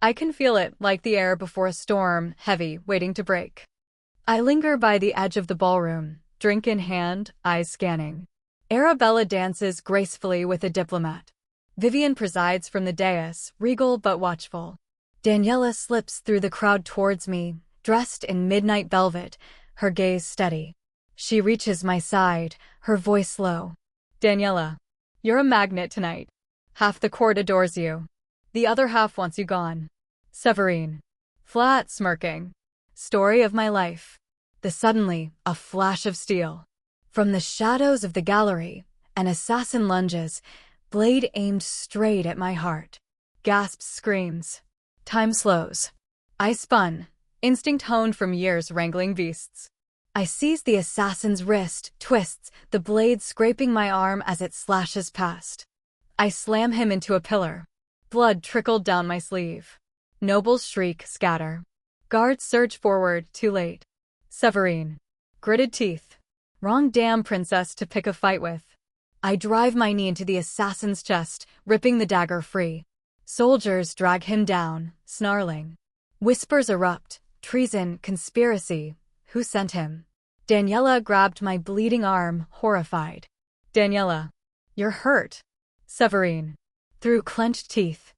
I can feel it, like the air before a storm, heavy, waiting to break. I linger by the edge of the ballroom, drink in hand, eyes scanning. Arabella dances gracefully with a diplomat. Vivian presides from the dais, regal but watchful. Daniela slips through the crowd towards me, dressed in midnight velvet, her gaze steady. She reaches my side, her voice low. Daniela. You're a magnet tonight. Half the court adores you. The other half wants you gone. Severine. Flat, smirking. Story of my life. Suddenly, a flash of steel. From the shadows of the gallery, an assassin lunges, blade aimed straight at my heart. Gasps, screams. Time slows. I spun, instinct honed from years wrangling beasts. I seize the assassin's wrist, twists, the blade scraping my arm as it slashes past. I slam him into a pillar. Blood trickled down my sleeve. Nobles shriek, scatter. Guards surge forward, too late. Severine. Gritted teeth. Wrong damn princess to pick a fight with. I drive my knee into the assassin's chest, ripping the dagger free. Soldiers drag him down, snarling. Whispers erupt. Treason, conspiracy. Who sent him? Daniela grabbed my bleeding arm, horrified. Daniela. You're hurt. Severine. Through clenched teeth.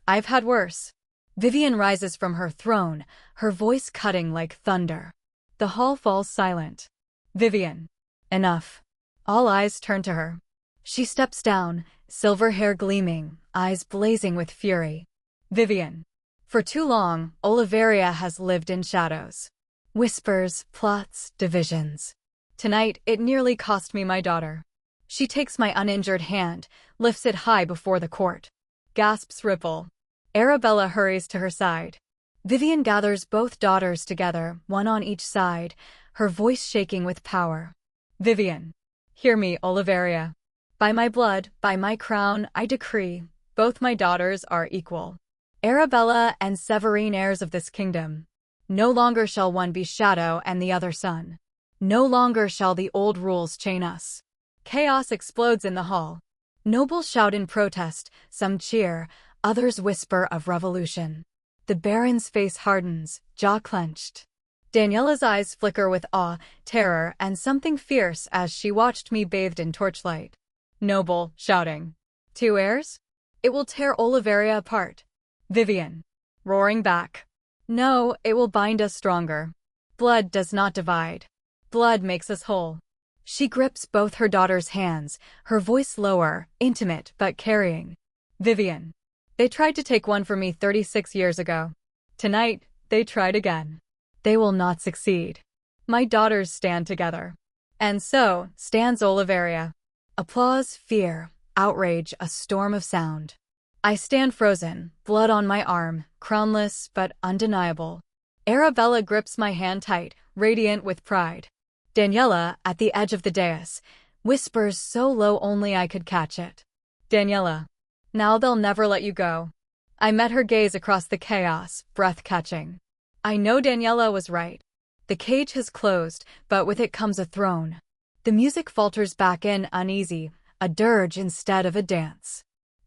I've had worse. Vivian rises from her throne, her voice cutting like thunder. The hall falls silent. Vivian. Enough. All eyes turn to her. She steps down, silver hair gleaming, eyes blazing with fury. Vivian. For too long, Olevaria has lived in shadows. Whispers, plots, divisions. Tonight, it nearly cost me my daughter. She takes my uninjured hand, lifts it high before the court. Gasps ripple. Arabella hurries to her side. Vivian gathers both daughters together, one on each side, her voice shaking with power. Vivian. Hear me, Olevaria. By my blood, by my crown, I decree, both my daughters are equal. Arabella and Severine heirs of this kingdom. No longer shall one be shadow and the other sun. No longer shall the old rules chain us. Chaos explodes in the hall. Nobles shout in protest, some cheer, others whisper of revolution. The Baron's face hardens, jaw clenched. Daniela's eyes flicker with awe, terror, and something fierce as she watched me bathed in torchlight. Noble, shouting. 2 heirs? It will tear Olevaria apart. Vivian, roaring back. No, it will bind us stronger. Blood does not divide. Blood makes us whole. She grips both her daughter's hands, her voice lower, intimate but carrying. Vivian. They tried to take one from me 36 years ago. Tonight, they tried again. They will not succeed. My daughters stand together. And so stands Olevaria. Applause, fear, outrage, a storm of sound. I stand frozen, blood on my arm, crownless but undeniable. Arabella grips my hand tight, radiant with pride. Daniela, at the edge of the dais, whispers so low only I could catch it. Daniela. Now they'll never let you go. I met her gaze across the chaos, breath-catching. I know Daniela was right. The cage has closed, but with it comes a throne. The music falters back in uneasy, a dirge instead of a dance.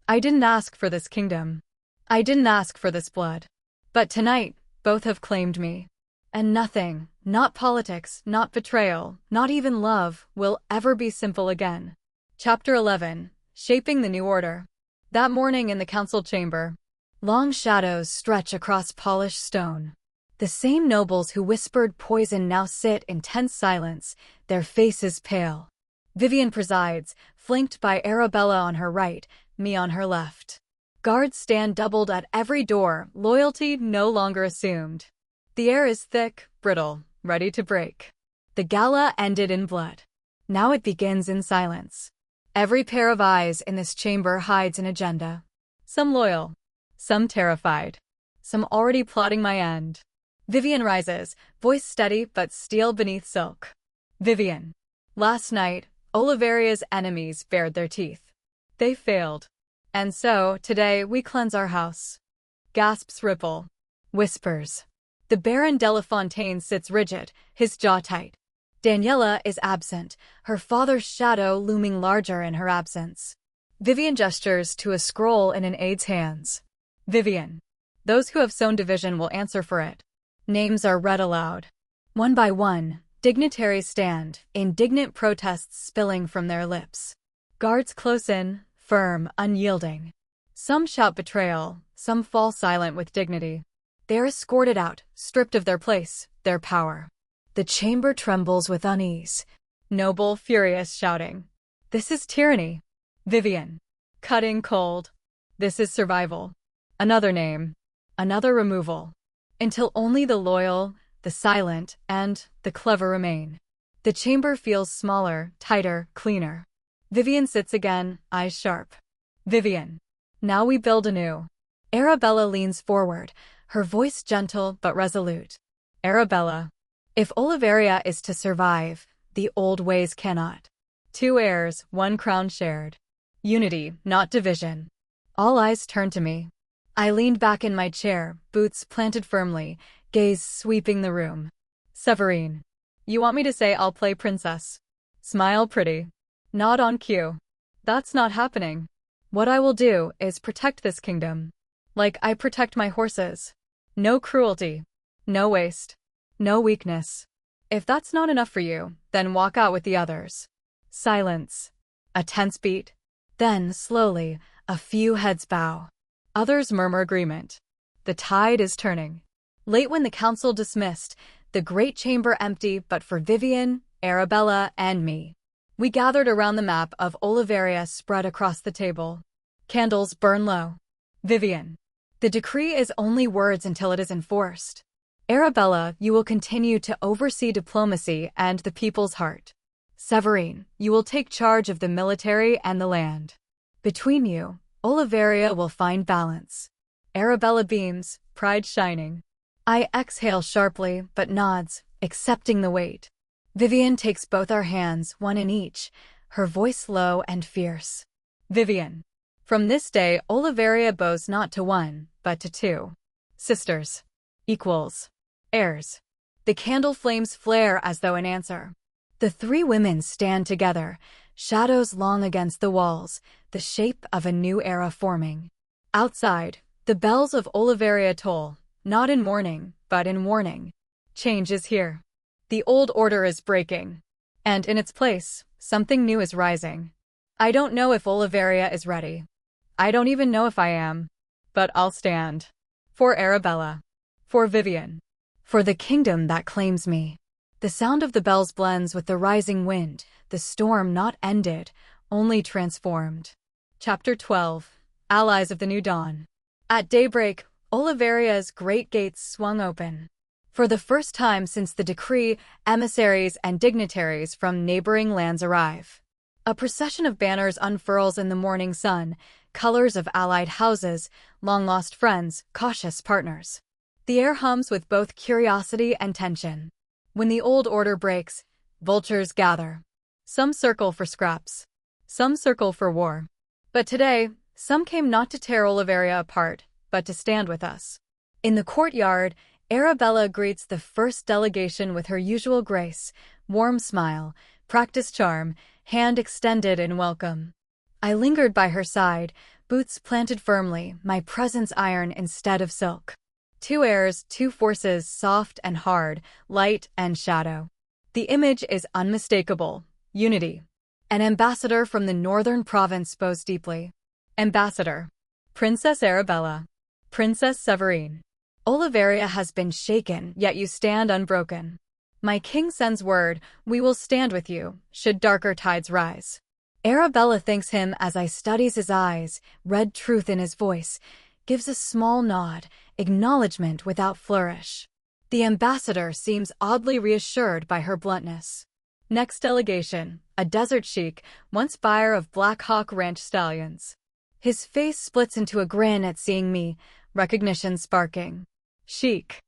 I didn't ask for this kingdom. I didn't ask for this blood. But tonight, both have claimed me. And nothing, not politics, not betrayal, not even love, will ever be simple again. Chapter 11. Shaping the New Order. That morning in the council chamber, long shadows stretch across polished stone. The same nobles who whispered poison now sit in tense silence, their faces pale. Vivian presides, flanked by Arabella on her right, me on her left. Guards stand doubled at every door, loyalty no longer assumed. The air is thick, brittle, ready to break. The gala ended in blood. Now it begins in silence. Every pair of eyes in this chamber hides an agenda. Some loyal, some terrified, some already plotting my end. Vivian rises, voice steady but steel beneath silk. Vivian. Last night, Oliveria's enemies bared their teeth. They failed. And so, today, we cleanse our house. Gasps ripple. Whispers. The Baron Delafontaine sits rigid, his jaw tight. Daniela is absent, her father's shadow looming larger in her absence. Vivian gestures to a scroll in an aide's hands. Vivian. Those who have sown division will answer for it. Names are read aloud. One by one, dignitaries stand, indignant protests spilling from their lips. Guards close in, firm, unyielding. Some shout betrayal, some fall silent with dignity. They are escorted out, stripped of their place, their power. The chamber trembles with unease. Noble, furious, shouting. This is tyranny. Vivian. Cutting cold. This is survival. Another name. Another removal. Until only the loyal, the silent, and the clever remain. The chamber feels smaller, tighter, cleaner. Vivian sits again, eyes sharp. Vivian. Now we build anew. Arabella leans forward, her voice gentle but resolute. Arabella. If Olevaria is to survive, the old ways cannot. 2 heirs, 1 crown shared. Unity, not division. All eyes turn to me. I leaned back in my chair, boots planted firmly, gaze sweeping the room. Severine. You want me to say I'll play princess? Smile pretty. Nod on cue. That's not happening. What I will do is protect this kingdom. Like I protect my horses. No cruelty. No waste. No weakness. If that's not enough for you, then walk out with the others. Silence. A tense beat. Then, slowly, a few heads bow. Others murmur agreement. The tide is turning. Late when the council dismissed, the great chamber empty but for Vivian, Arabella, and me. We gathered around the map of Olevaria spread across the table. Candles burn low. Vivian. The decree is only words until it is enforced. Arabella, you will continue to oversee diplomacy and the people's heart. Severine, you will take charge of the military and the land. Between you, Olevaria will find balance. Arabella beams, pride shining. I exhale sharply, but nods, accepting the weight. Vivian takes both our hands, one in each, her voice low and fierce. Vivian. From this day, Olevaria bows not to 1, but to 2. Sisters. Equals. Heirs. The candle flames flare as though in answer. The 3 women stand together, shadows long against the walls, the shape of a new era forming. Outside, the bells of Olevaria toll, not in mourning, but in warning. Change is here. The old order is breaking. And in its place, something new is rising. I don't know if Olevaria is ready. I don't even know if I am. But I'll stand. For Arabella. For Vivian. For the kingdom that claims me. The sound of the bells blends with the rising wind, the storm not ended, only transformed. Chapter 12. Allies of the New Dawn. At daybreak, Oliveria's great gates swung open. For the first time since the decree, emissaries and dignitaries from neighboring lands arrive. A procession of banners unfurls in the morning sun, colors of allied houses, long-lost friends, cautious partners. The air hums with both curiosity and tension. When the old order breaks, vultures gather. Some circle for scraps. Some circle for war. But today, some came not to tear Olevaria apart, but to stand with us. In the courtyard, Arabella greets the first delegation with her usual grace, warm smile, practiced charm, hand extended in welcome. I lingered by her side, boots planted firmly, my presence iron instead of silk. Two airs, two forces, soft and hard, light and shadow. The image is unmistakable. Unity. An ambassador from the northern province bows deeply. Ambassador. Princess Arabella. Princess Severine. Olevaria has been shaken, yet you stand unbroken. My king sends word, we will stand with you, should darker tides rise. Arabella thanks him as I studies his eyes, read truth in his voice, gives a small nod, acknowledgement without flourish. The ambassador seems oddly reassured by her bluntness. Next delegation, a desert sheik, once buyer of Black Hawk Ranch stallions. His face splits into a grin at seeing me, recognition sparking. Sheik.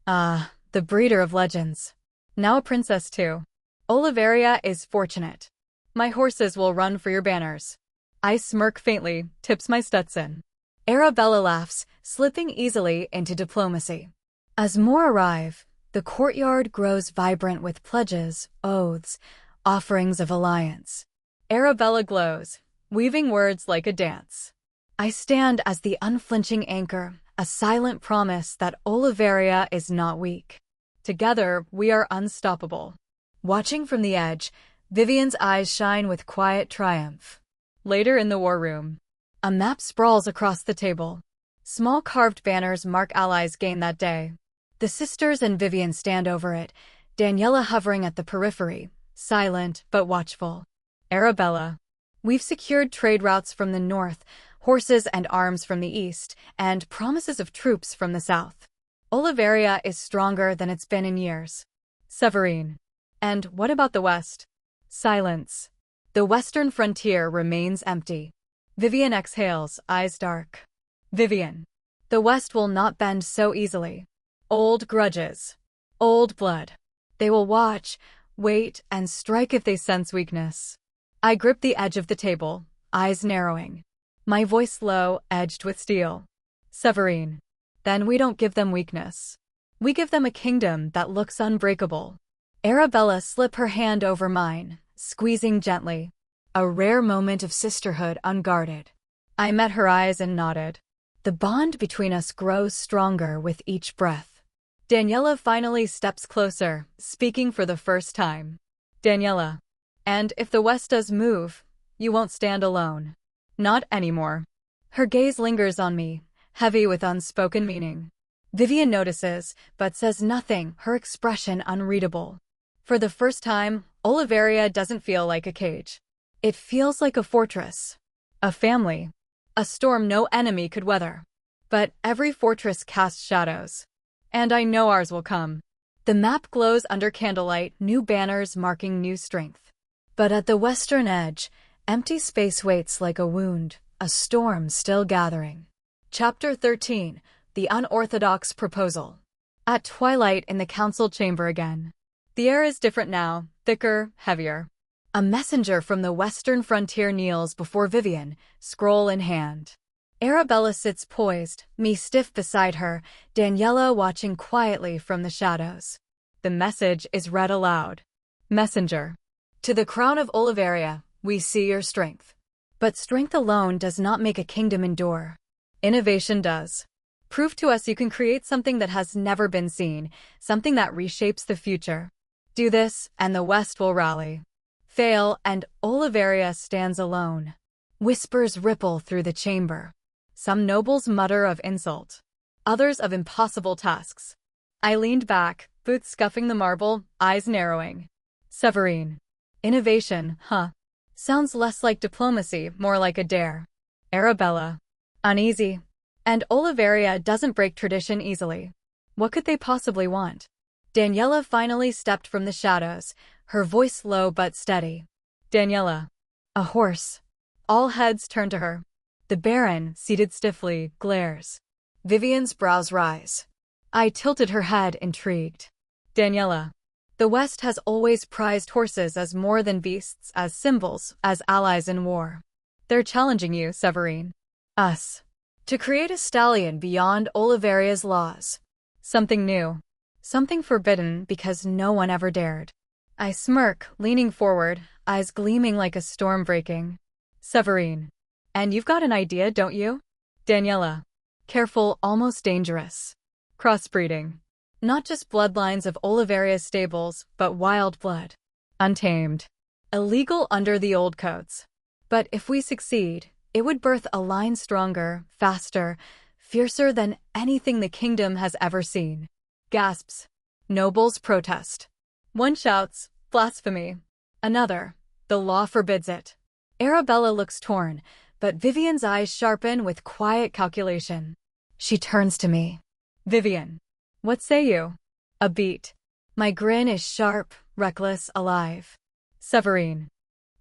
Ah, the breeder of legends. Now a princess too. Olevaria is fortunate. My horses will run for your banners. I smirk faintly, tips my Stetson. Arabella laughs, slipping easily into diplomacy. As more arrive, the courtyard grows vibrant with pledges, oaths, offerings of alliance. Arabella glows, weaving words like a dance. I stand as the unflinching anchor, a silent promise that Olevaria is not weak. Together, we are unstoppable. Watching from the edge, Vivian's eyes shine with quiet triumph. Later in the war room, a map sprawls across the table. Small carved banners mark allies' gain that day. The sisters and Vivian stand over it, Daniela hovering at the periphery, silent but watchful. Arabella. We've secured trade routes from the north, horses and arms from the east, and promises of troops from the south. Olevaria is stronger than it's been in years. Severine. And what about the west? Silence. The western frontier remains empty. Vivian exhales, eyes dark. Vivian. The west will not bend so easily. Old grudges. Old blood. They will watch, wait, and strike if they sense weakness. I grip the edge of the table, eyes narrowing. My voice low, edged with steel. Severine. Then we don't give them weakness. We give them a kingdom that looks unbreakable. Arabella slipped her hand over mine, squeezing gently. A rare moment of sisterhood unguarded. I met her eyes and nodded. The bond between us grows stronger with each breath. Daniela finally steps closer, speaking for the first time. Daniela. And if the West does move, you won't stand alone. Not anymore. Her gaze lingers on me, heavy with unspoken meaning. Vivian notices, but says nothing, her expression unreadable. For the first time, Olevaria doesn't feel like a cage. It feels like a fortress. A family. A storm no enemy could weather. But every fortress casts shadows. And I know ours will come. The map glows under candlelight, new banners marking new strength. But at the western edge, empty space waits like a wound, a storm still gathering. Chapter 13. The Unorthodox Proposal. At twilight in the council chamber again. The air is different now, thicker, heavier. A messenger from the western frontier kneels before Vivian, scroll in hand. Arabella sits poised, me stiff beside her, Daniela watching quietly from the shadows. The message is read aloud. Messenger. To the crown of Olevaria, We see your strength. But strength alone does not make a kingdom endure. Innovation does. Prove to us you can create something that has never been seen, something that reshapes the future. Do this, and the West will rally. Fail, and Olevaria stands alone. Whispers ripple through the chamber. Some nobles mutter of insult. Others of impossible tasks. I leaned back, boots scuffing the marble, eyes narrowing. Severine. Innovation, huh? Sounds less like diplomacy, more like a dare. Arabella. Uneasy. And Olevaria doesn't break tradition easily. What could they possibly want? Daniela finally stepped from the shadows, her voice low but steady. Daniela. A horse. All heads turn to her. The Baron, seated stiffly, glares. Vivian's brows rise. I tilted her head, intrigued. Daniela. The West has always prized horses as more than beasts, as symbols, as allies in war. They're challenging you, Severine. Us. To create a stallion beyond Oliveria's laws. Something new. Something forbidden because no one ever dared. I smirk, leaning forward, eyes gleaming like a storm breaking. Severine. And you've got an idea, don't you? Daniela. Careful, almost dangerous. Crossbreeding. Not just bloodlines of Oliveria's stables, but wild blood. Untamed. Illegal under the old codes. But if we succeed, it would birth a line stronger, faster, fiercer than anything the kingdom has ever seen. Gasps. Nobles protest. One shouts, blasphemy. Another, the law forbids it. Arabella looks torn, but Vivian's eyes sharpen with quiet calculation. She turns to me. Vivian. What say you? A beat. My grin is sharp, reckless, alive. Severine.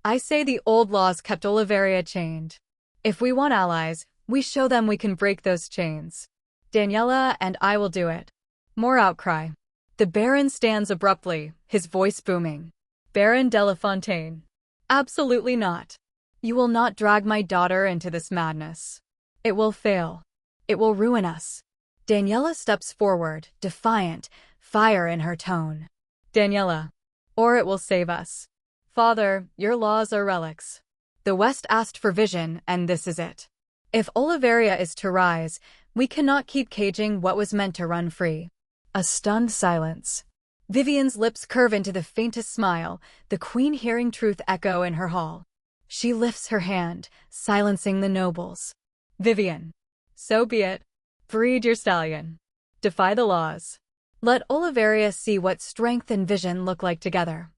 I say the old laws kept Olevaria chained. If we want allies, we show them we can break those chains. Daniela and I will do it. More outcry. The Baron stands abruptly, his voice booming. Baron de la Fontaine. Absolutely not. You will not drag my daughter into this madness. It will fail. It will ruin us. Daniela steps forward, defiant, fire in her tone. Daniela. Or it will save us. Father, your laws are relics. The West asked for vision, and this is it. If Olevaria is to rise, we cannot keep caging what was meant to run free. A stunned silence. Vivian's lips curve into the faintest smile, the queen hearing truth echo in her hall. She lifts her hand, silencing the nobles. Vivian. So be it. Breed your stallion. Defy the laws. Let Olevaria see what strength and vision look like together.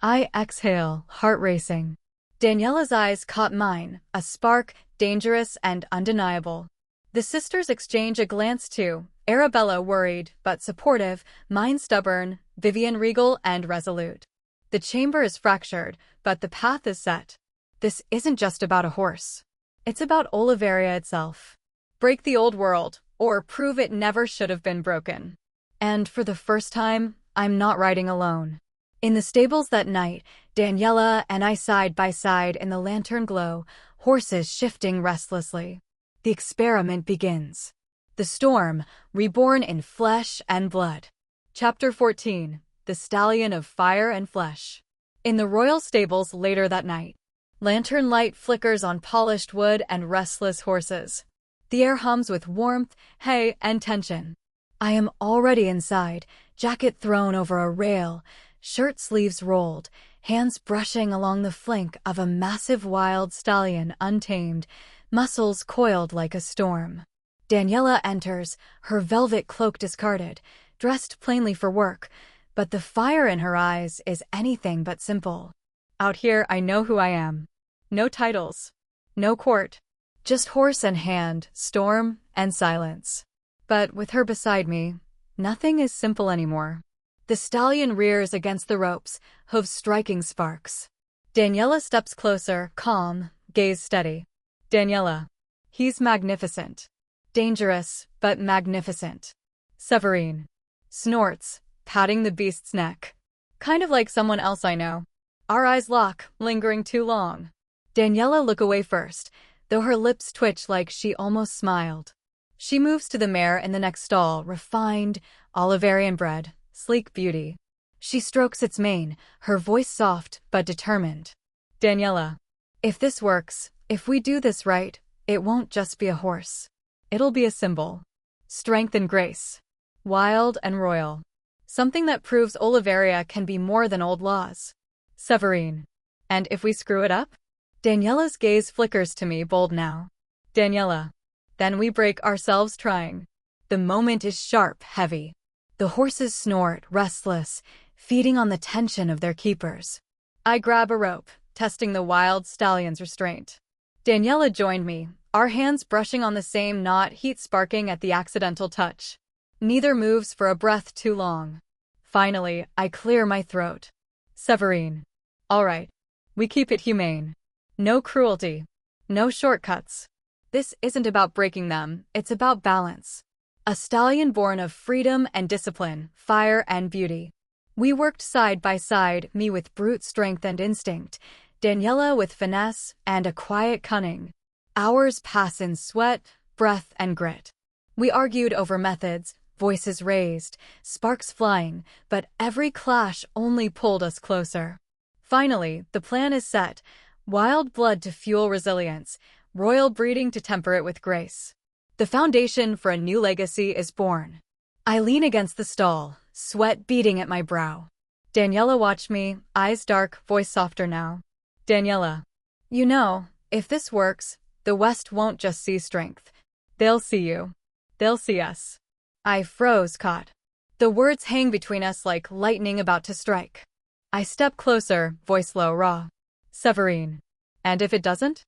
I exhale, heart racing. Daniela's eyes caught mine, a spark, dangerous and undeniable. The sisters exchange a glance too, Arabella worried but supportive, mine stubborn, Vivian regal and resolute. The chamber is fractured, but the path is set. This isn't just about a horse. It's about Olevaria itself. Break the old world, or prove it never should have been broken. And for the first time, I'm not riding alone. In the stables that night, Daniela and I side by side in the lantern glow, horses shifting restlessly. The experiment begins. The storm, reborn in flesh and blood. Chapter 14. The Stallion of Fire and Flesh. In the royal stables later that night. Lantern light flickers on polished wood and restless horses. The air hums with warmth, hay, and tension. I am already inside, jacket thrown over a rail, shirt sleeves rolled, hands brushing along the flank of a massive wild stallion untamed, muscles coiled like a storm. Daniela enters, her velvet cloak discarded, dressed plainly for work, but the fire in her eyes is anything but simple. Out here I know who I am. No titles. No court. Just horse and hand, storm and silence. But with her beside me, nothing is simple anymore. The stallion rears against the ropes, hooves striking sparks. Daniela steps closer, calm, gaze steady. Daniela. He's magnificent. Dangerous, but magnificent. Severine. Snorts, patting the beast's neck. Kind of like someone else I know. Our eyes lock, lingering too long. Daniela look away first, though her lips twitch like she almost smiled. She moves to the mare in the next stall, refined, Oliverian bred, sleek beauty. She strokes its mane, her voice soft but determined. Daniela. If this works, if we do this right, it won't just be a horse. It'll be a symbol. Strength and grace. Wild and royal. Something that proves Olevaria can be more than old laws. Severine. And if we screw it up? Daniela's gaze flickers to me, bold now. Daniela. Then we break ourselves trying. The moment is sharp, heavy. The horses snort, restless, feeding on the tension of their keepers. I grab a rope, testing the wild stallion's restraint. Daniela joined me, our hands brushing on the same knot, heat sparking at the accidental touch. Neither moves for a breath too long. Finally, I clear my throat. Severine. All right. We keep it humane. No cruelty. No shortcuts. This isn't about breaking them, it's about balance. A stallion born of freedom and discipline, fire and beauty. We worked side by side, me with brute strength and instinct, Daniela with finesse and a quiet cunning. Hours pass in sweat, breath, and grit. We argued over methods, voices raised, sparks flying, but every clash only pulled us closer. Finally, the plan is set. Wild blood to fuel resilience, royal breeding to temper it with grace. The foundation for a new legacy is born. I lean against the stall, sweat beading at my brow. Daniela watched me, eyes dark, voice softer now. Daniela. You know, if this works, the West won't just see strength. They'll see you. They'll see us. I froze, caught. The words hang between us like lightning about to strike. I step closer, voice low, raw. Severine. And if it doesn't?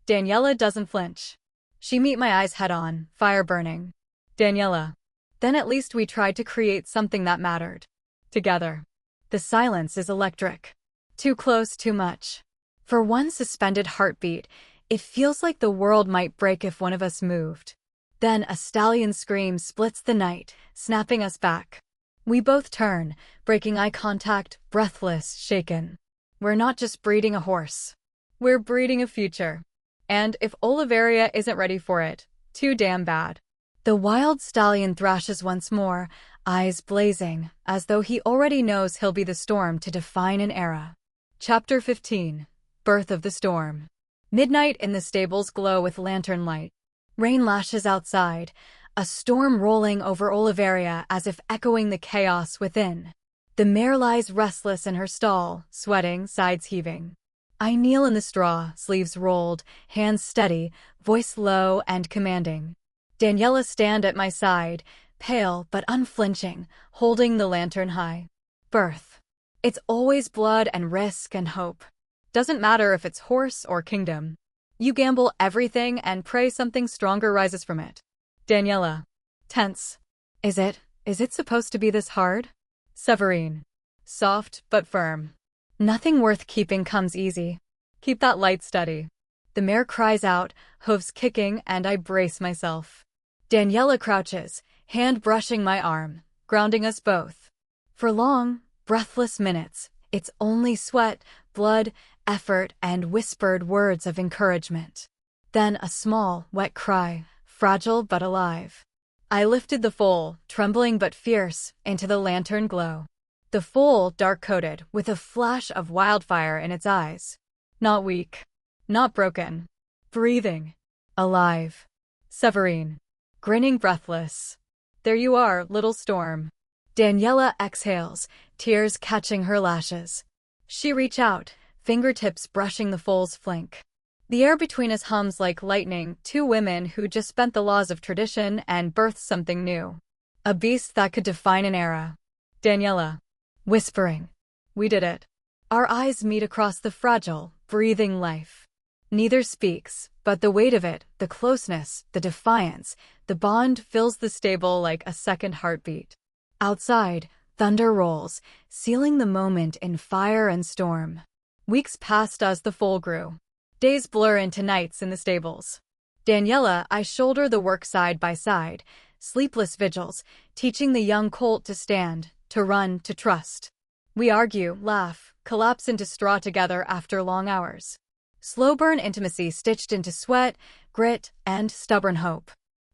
Daniela doesn't flinch. She meet my eyes head on, fire burning. Daniela. Then at least we tried to create something that mattered. Together. The silence is electric. Too close, too much. For one suspended heartbeat, it feels like the world might break if one of us moved. Then a stallion scream splits the night, snapping us back. We both turn, breaking eye contact, breathless, shaken. We're not just breeding a horse. We're breeding a future. And if Olevaria isn't ready for it, too damn bad. The wild stallion thrashes once more, eyes blazing, as though he already knows he'll be the storm to define an era. Chapter 15. Birth of the Storm. Midnight in the stables glow with lantern light. Rain lashes outside, a storm rolling over Olevaria as if echoing the chaos within. The mare lies restless in her stall, sweating, sides heaving. I kneel in the straw, sleeves rolled, hands steady, voice low and commanding. Daniela stand at my side, pale but unflinching, holding the lantern high. Birth. It's always blood and risk and hope. Doesn't matter if it's horse or kingdom. You gamble everything and pray something stronger rises from it. Daniela. Tense. Is it supposed to be this hard? Severine. Soft but firm. Nothing worth keeping comes easy. Keep that light steady. The mare cries out, hooves kicking, and I brace myself. Daniela crouches, hand brushing my arm, grounding us both. For long, breathless minutes, it's only sweat, blood, effort, and whispered words of encouragement. Then a small, wet cry, fragile but alive. I lifted the foal, trembling but fierce, into the lantern glow. The foal, dark-coated, with a flash of wildfire in its eyes. Not weak. Not broken. Breathing. Alive. Severine. Grinning breathless. There you are, little storm. Daniela exhales, tears catching her lashes. She reach out, fingertips brushing the foal's flank. The air between us hums like lightning, two women who just bent the laws of tradition and birthed something new. A beast that could define an era. Daniela. Whispering. We did it. Our eyes meet across the fragile, breathing life. Neither speaks, but the weight of it, the closeness, the defiance, the bond fills the stable like a second heartbeat. Outside, thunder rolls, sealing the moment in fire and storm. Weeks passed as the foal grew. Days blur into nights in the stables. Daniela, I shoulder the work side by side, sleepless vigils, teaching the young colt to stand, to run, to trust. We argue, laugh, collapse into straw together after long hours. Slow burn intimacy stitched into sweat, grit, and stubborn hope.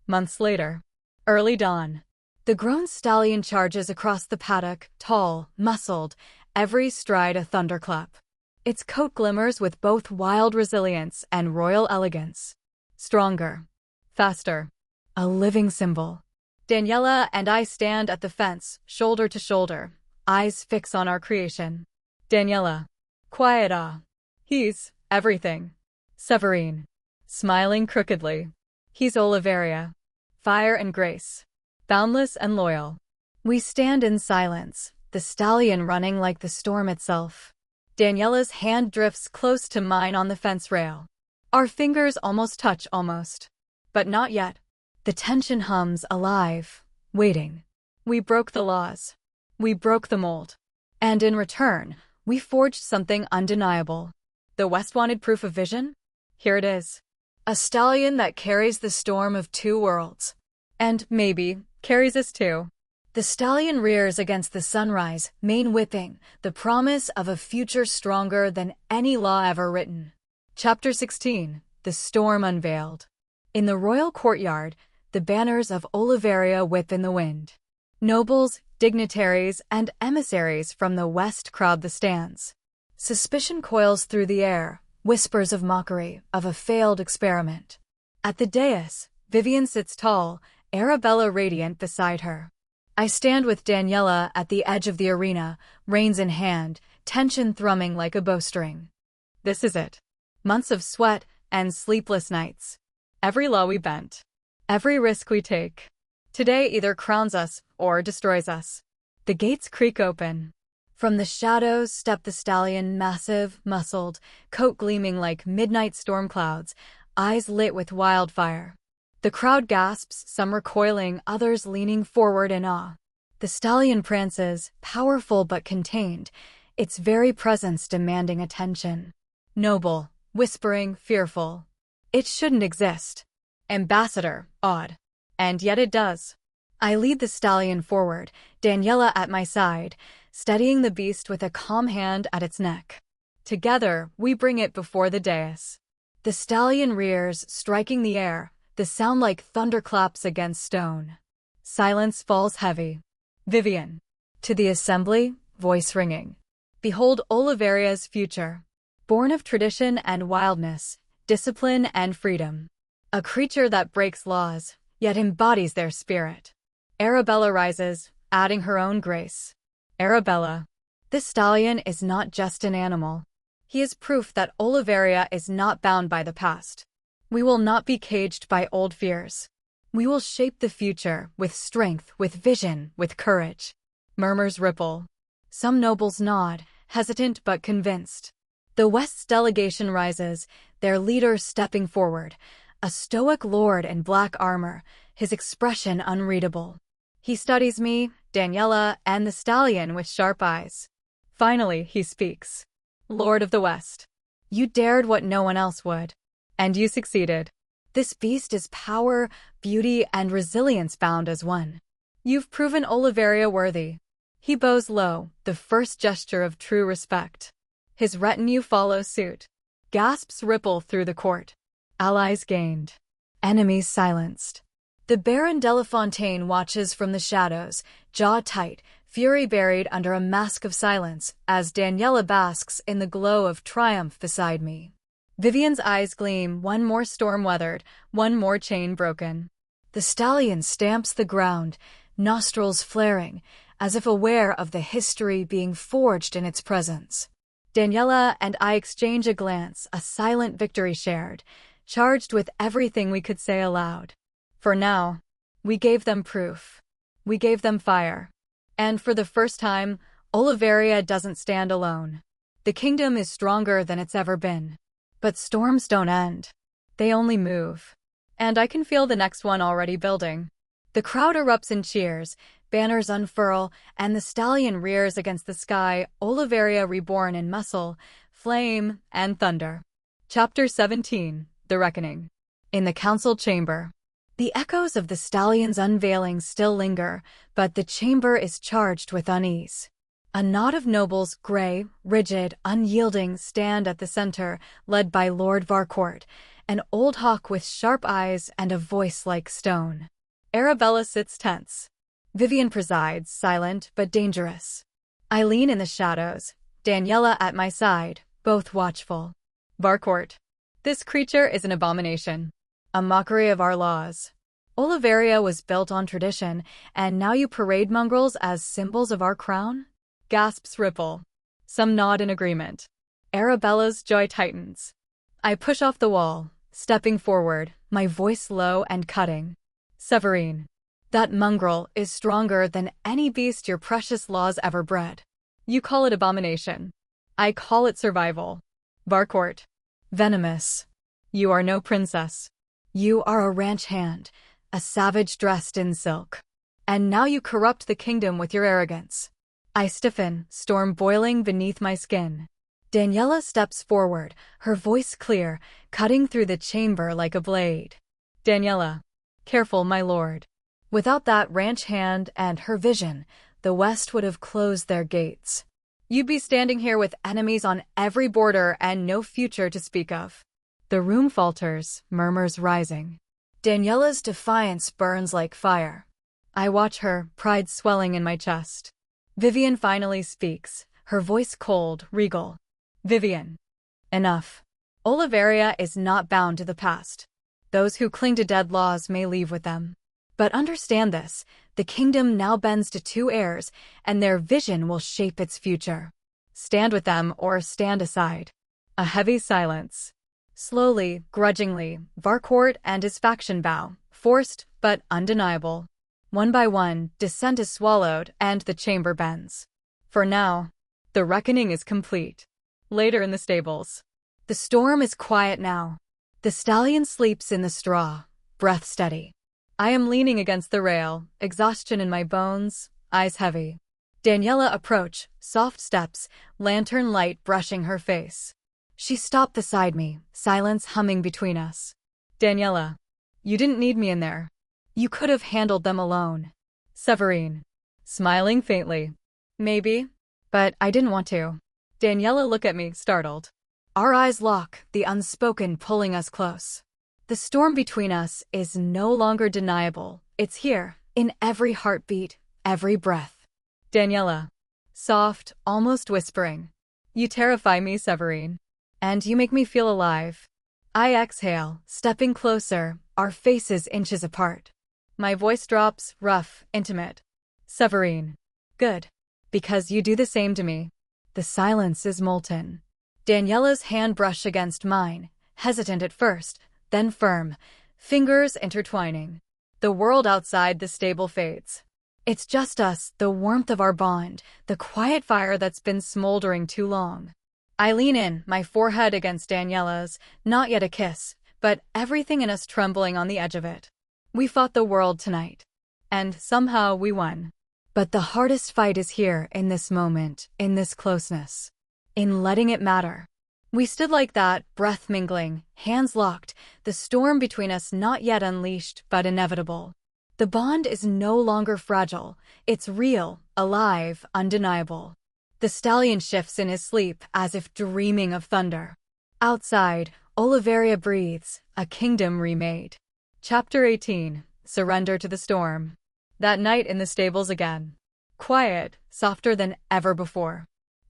Months later. Early dawn. The grown stallion charges across the paddock, tall, muscled, every stride a thunderclap. Its coat glimmers with both wild resilience and royal elegance. Stronger. Faster. A living symbol. Daniela and I stand at the fence, shoulder to shoulder, eyes fixed on our creation. Daniela. Quiet awe. He's everything. Severine. Smiling crookedly. He's Olevaria. Fire and grace. Boundless and loyal. We stand in silence, the stallion running like the storm itself. Daniela's hand drifts close to mine on the fence rail. Our fingers almost touch, but not yet. The tension hums alive, waiting. We broke the laws. We broke the mold. And in return, we forged something undeniable. The West wanted proof of vision? Here it is. A stallion that carries the storm of two worlds. And, maybe, carries us too. The stallion rears against the sunrise, mane whipping, the promise of a future stronger than any law ever written. Chapter 16. The Storm Unveiled. In the royal courtyard, the banners of Olevaria whip in the wind. Nobles, dignitaries, and emissaries from the west crowd the stands. Suspicion coils through the air, whispers of mockery, of a failed experiment. At the dais, Vivian sits tall, Arabella radiant beside her. I stand with Daniela at the edge of the arena, reins in hand, tension thrumming like a bowstring. This is it. Months of sweat and sleepless nights. Every law we bent. Every risk we take. Today either crowns us or destroys us. The gates creak open. From the shadows step the stallion, massive, muscled, coat gleaming like midnight storm clouds, eyes lit with wildfire. The crowd gasps, some recoiling, others leaning forward in awe. The stallion prances, powerful but contained, its very presence demanding attention. Noble, whispering, fearful. It shouldn't exist. Ambassador, odd. And yet it does. I lead the stallion forward, Daniela at my side, steadying the beast with a calm hand at its neck. Together, we bring it before the dais. The stallion rears, striking the air, the sound like thunderclaps against stone. Silence falls heavy. Vivian. To the assembly, voice ringing. Behold Oliveria's future. Born of tradition and wildness, discipline and freedom. A creature that breaks laws, yet embodies their spirit. Arabella rises, adding her own grace. Arabella. This stallion is not just an animal. He is proof that Olevaria is not bound by the past. We will not be caged by old fears. We will shape the future with strength, with vision, with courage. Murmurs ripple. Some nobles nod, hesitant but convinced. The West's delegation rises, their leader stepping forward, a stoic lord in black armor, his expression unreadable. He studies me, Daniela, and the stallion with sharp eyes. Finally, he speaks. Lord of the West. You dared what no one else would. And you succeeded. This beast is power, beauty, and resilience bound as one. You've proven Olevaria worthy. He bows low, the first gesture of true respect. His retinue follows suit. Gasps ripple through the court. Allies gained. Enemies silenced. The Baron de la Fontaine watches from the shadows, jaw tight, fury buried under a mask of silence, as Daniela basks in the glow of triumph beside me. Vivian's eyes gleam, one more storm weathered, one more chain broken. The stallion stamps the ground, nostrils flaring, as if aware of the history being forged in its presence. Daniela and I exchange a glance, a silent victory shared, charged with everything we could say aloud. For now, we gave them proof. We gave them fire. And for the first time, Olevaria doesn't stand alone. The kingdom is stronger than it's ever been. But storms don't end. They only move. And I can feel the next one already building. The crowd erupts in cheers, banners unfurl, and the stallion rears against the sky, Olevaria reborn in muscle, flame, and thunder. Chapter 17. The Reckoning. In the council chamber. The echoes of the stallion's unveiling still linger, but the chamber is charged with unease. A knot of nobles, gray, rigid, unyielding, stand at the center, led by Lord Varcourt, an old hawk with sharp eyes and a voice like stone. Arabella sits tense. Vivian presides, silent but dangerous. I lean in the shadows, Daniela at my side, both watchful. Varcourt. This creature is an abomination, a mockery of our laws. Olevaria was built on tradition, and now you parade mongrels as symbols of our crown? Gasps ripple. Some nod in agreement. Arabella's joy tightens. I push off the wall, stepping forward, my voice low and cutting. Severine. That mongrel is stronger than any beast your precious laws ever bred. You call it abomination. I call it survival. Varcourt. Venomous. You are no princess. You are a ranch hand, a savage dressed in silk. And now you corrupt the kingdom with your arrogance. I stiffen, storm boiling beneath my skin. Daniela steps forward, her voice clear, cutting through the chamber like a blade. Daniela. Careful, my lord. Without that ranch hand and her vision, the West would have closed their gates. You'd be standing here with enemies on every border and no future to speak of. The room falters, murmurs rising. Daniela's defiance burns like fire. I watch her, pride swelling in my chest. Vivian finally speaks, her voice cold, regal. Vivian. Enough. Olevaria is not bound to the past. Those who cling to dead laws may leave with them. But understand this, the kingdom now bends to two heirs, and their vision will shape its future. Stand with them or stand aside. A heavy silence. Slowly, grudgingly, Varcourt and his faction bow, forced but undeniable. One by one, dissent is swallowed and the chamber bends. For now, the reckoning is complete. Later in the stables. The storm is quiet now. The stallion sleeps in the straw, breath steady. I am leaning against the rail, exhaustion in my bones, eyes heavy. Daniela approach, soft steps, lantern light brushing her face. She stopped beside me, silence humming between us. Daniela. You didn't need me in there. You could have handled them alone. Severine. Smiling faintly. Maybe, but I didn't want to. Daniela looked at me, startled. Our eyes lock, the unspoken pulling us close. The storm between us is no longer deniable. It's here, in every heartbeat, every breath. Daniela. Soft, almost whispering. You terrify me, Severine. And you make me feel alive. I exhale, stepping closer, our faces inches apart. My voice drops, rough, intimate. Severine. Good. Because you do the same to me. The silence is molten. Daniela's hand brush against mine, hesitant at first, then firm, fingers intertwining. The world outside the stable fades. It's just us, the warmth of our bond, the quiet fire that's been smoldering too long. I lean in, my forehead against Daniela's, not yet a kiss, but everything in us trembling on the edge of it. We fought the world tonight. And somehow we won. But the hardest fight is here, in this moment, in this closeness. In letting it matter. We stood like that, breath mingling, hands locked, the storm between us not yet unleashed, but inevitable. The bond is no longer fragile. It's real, alive, undeniable. The stallion shifts in his sleep, as if dreaming of thunder. Outside, Olevaria breathes, a kingdom remade. Chapter 18. Surrender to the storm. That night in the stables again. Quiet, softer than ever before.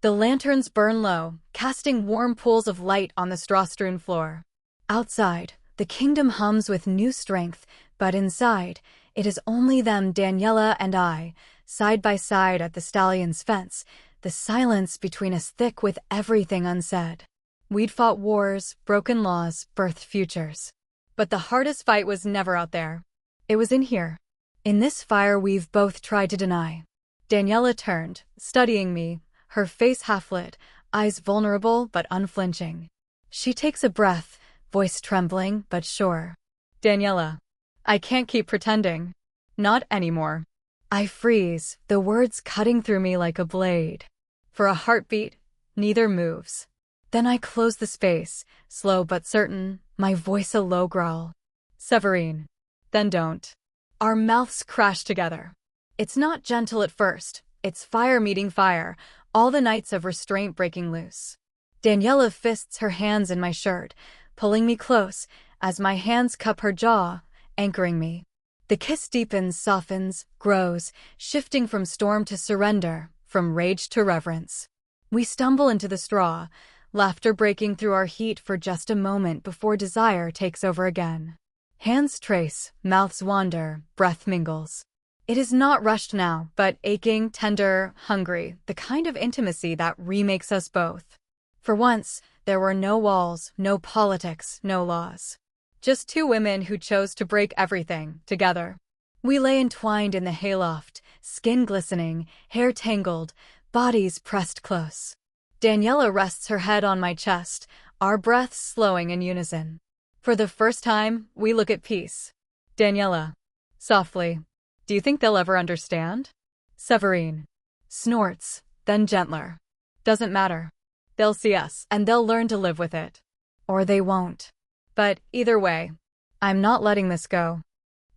The lanterns burn low, casting warm pools of light on the straw-strewn floor. Outside, the kingdom hums with new strength, but inside, it is only them, Daniela and I, side by side at the stallion's fence, the silence between us thick with everything unsaid. We'd fought wars, broken laws, birthed futures. But the hardest fight was never out there. It was in here. In this fire we've both tried to deny. Daniela turned, studying me, her face half-lit, eyes vulnerable but unflinching. She takes a breath, voice trembling but sure. Daniela. I can't keep pretending. Not anymore. I freeze, the words cutting through me like a blade. For a heartbeat, neither moves. Then I close the space, slow but certain, my voice a low growl. Severine. Then don't. Our mouths crash together. It's not gentle at first, it's fire meeting fire, all the nights of restraint breaking loose. Daniela fists her hands in my shirt, pulling me close, as my hands cup her jaw, anchoring me. The kiss deepens, softens, grows, shifting from storm to surrender, from rage to reverence. We stumble into the straw, laughter breaking through our heat for just a moment before desire takes over again. Hands trace, mouths wander, breath mingles. It is not rushed now, but aching, tender, hungry, the kind of intimacy that remakes us both. For once, there were no walls, no politics, no laws. Just two women who chose to break everything, together. We lay entwined in the hayloft, skin glistening, hair tangled, bodies pressed close. Daniela rests her head on my chest, our breaths slowing in unison. For the first time, we look at peace. Daniela. Softly. Do you think they'll ever understand? Severine. Snorts, then gentler. Doesn't matter. They'll see us, and they'll learn to live with it. Or they won't. But either way, I'm not letting this go.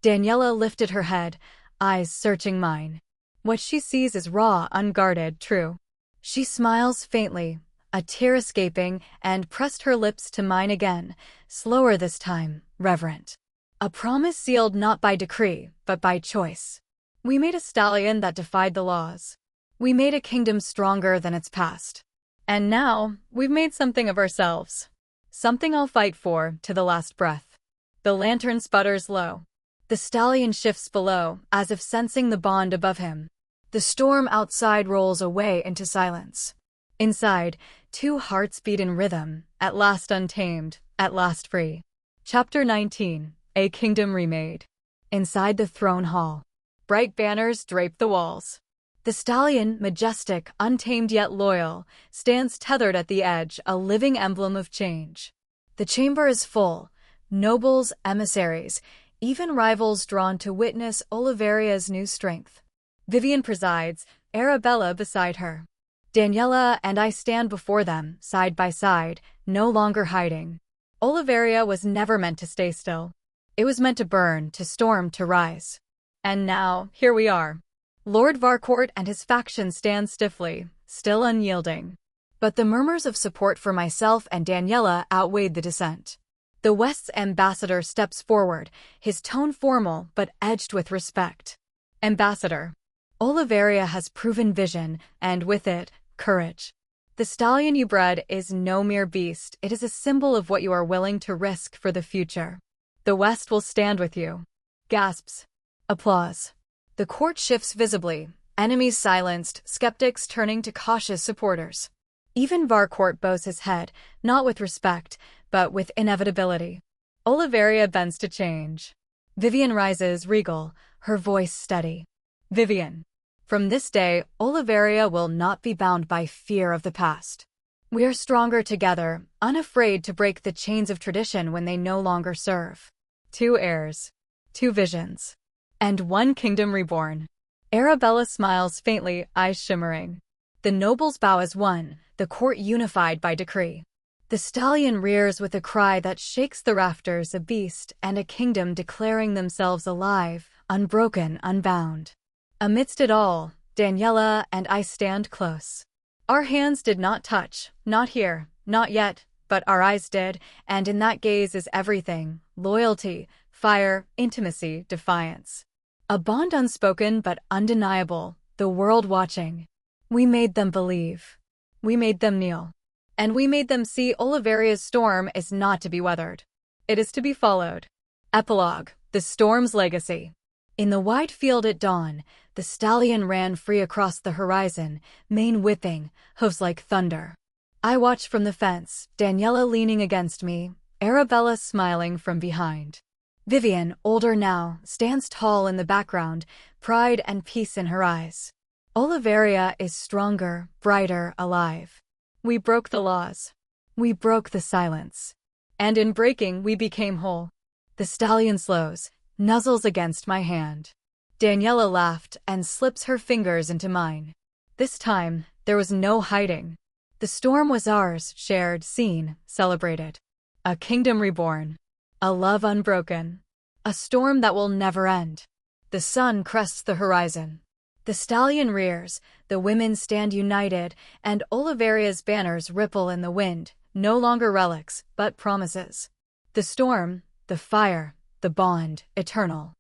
Daniela lifted her head, eyes searching mine. What she sees is raw, unguarded, true. She smiles faintly, a tear escaping, and pressed her lips to mine again, slower this time, reverent. A promise sealed not by decree, but by choice. We made a stallion that defied the laws. We made a kingdom stronger than its past. And now, we've made something of ourselves. Something I'll fight for, to the last breath. The lantern sputters low. The stallion shifts below, as if sensing the bond above him. The storm outside rolls away into silence. Inside, two hearts beat in rhythm, at last untamed, at last free. Chapter 19. A Kingdom Remade. Inside the throne hall. Bright banners drape the walls. The stallion, majestic, untamed yet loyal, stands tethered at the edge, a living emblem of change. The chamber is full. Nobles, emissaries, even rivals drawn to witness Oliveria's new strength. Vivian presides, Arabella beside her. Daniela and I stand before them, side by side, no longer hiding. Olevaria was never meant to stay still. It was meant to burn, to storm, to rise. And now, here we are. Lord Varcourt and his faction stand stiffly, still unyielding. But the murmurs of support for myself and Daniela outweighed the dissent. The West's ambassador steps forward, his tone formal but edged with respect. Ambassador. Olevaria has proven vision, and with it, courage. The stallion you bred is no mere beast, it is a symbol of what you are willing to risk for the future. The West will stand with you. Gasps. Applause. The court shifts visibly, enemies silenced, skeptics turning to cautious supporters. Even Varcourt bows his head, not with respect, but with inevitability. Olevaria bends to change. Vivian rises, regal, her voice steady. Vivian. From this day, Olevaria will not be bound by fear of the past. We are stronger together, unafraid to break the chains of tradition when they no longer serve. Two heirs. Two visions. And one kingdom reborn. Arabella smiles faintly, eyes shimmering. The nobles bow as one, the court unified by decree. The stallion rears with a cry that shakes the rafters, a beast and a kingdom declaring themselves alive, unbroken, unbound. Amidst it all, Daniela and I stand close. Our hands did not touch, not here, not yet, but our eyes did, and in that gaze is everything: loyalty, fire, intimacy, defiance. A bond unspoken but undeniable, the world watching. We made them believe. We made them kneel. And we made them see Oliveria's storm is not to be weathered. It is to be followed. Epilogue: The Storm's Legacy. In the wide field at dawn, the stallion ran free across the horizon, mane whipping, hooves like thunder. I watched from the fence, Daniela leaning against me, Arabella smiling from behind. Vivian, older now, stands tall in the background, pride and peace in her eyes. Olevaria is stronger, brighter, alive. We broke the laws. We broke the silence. And in breaking, we became whole. The stallion slows, nuzzles against my hand. Daniela laughed and slips her fingers into mine. This time, there was no hiding. The storm was ours, shared, seen, celebrated. A kingdom reborn. A love unbroken. A storm that will never end. The sun crests the horizon. The stallion rears, the women stand united, and Oliveria's banners ripple in the wind, no longer relics, but promises. The storm, the fire, the bond, eternal.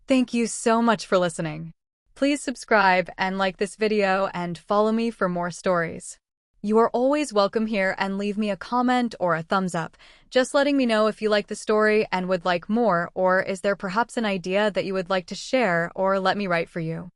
Thank you so much for listening. Please subscribe and like this video and follow me for more stories. You are always welcome here, and leave me a comment or a thumbs up, just letting me know if you like the story and would like more, or is there perhaps an idea that you would like to share or let me write for you.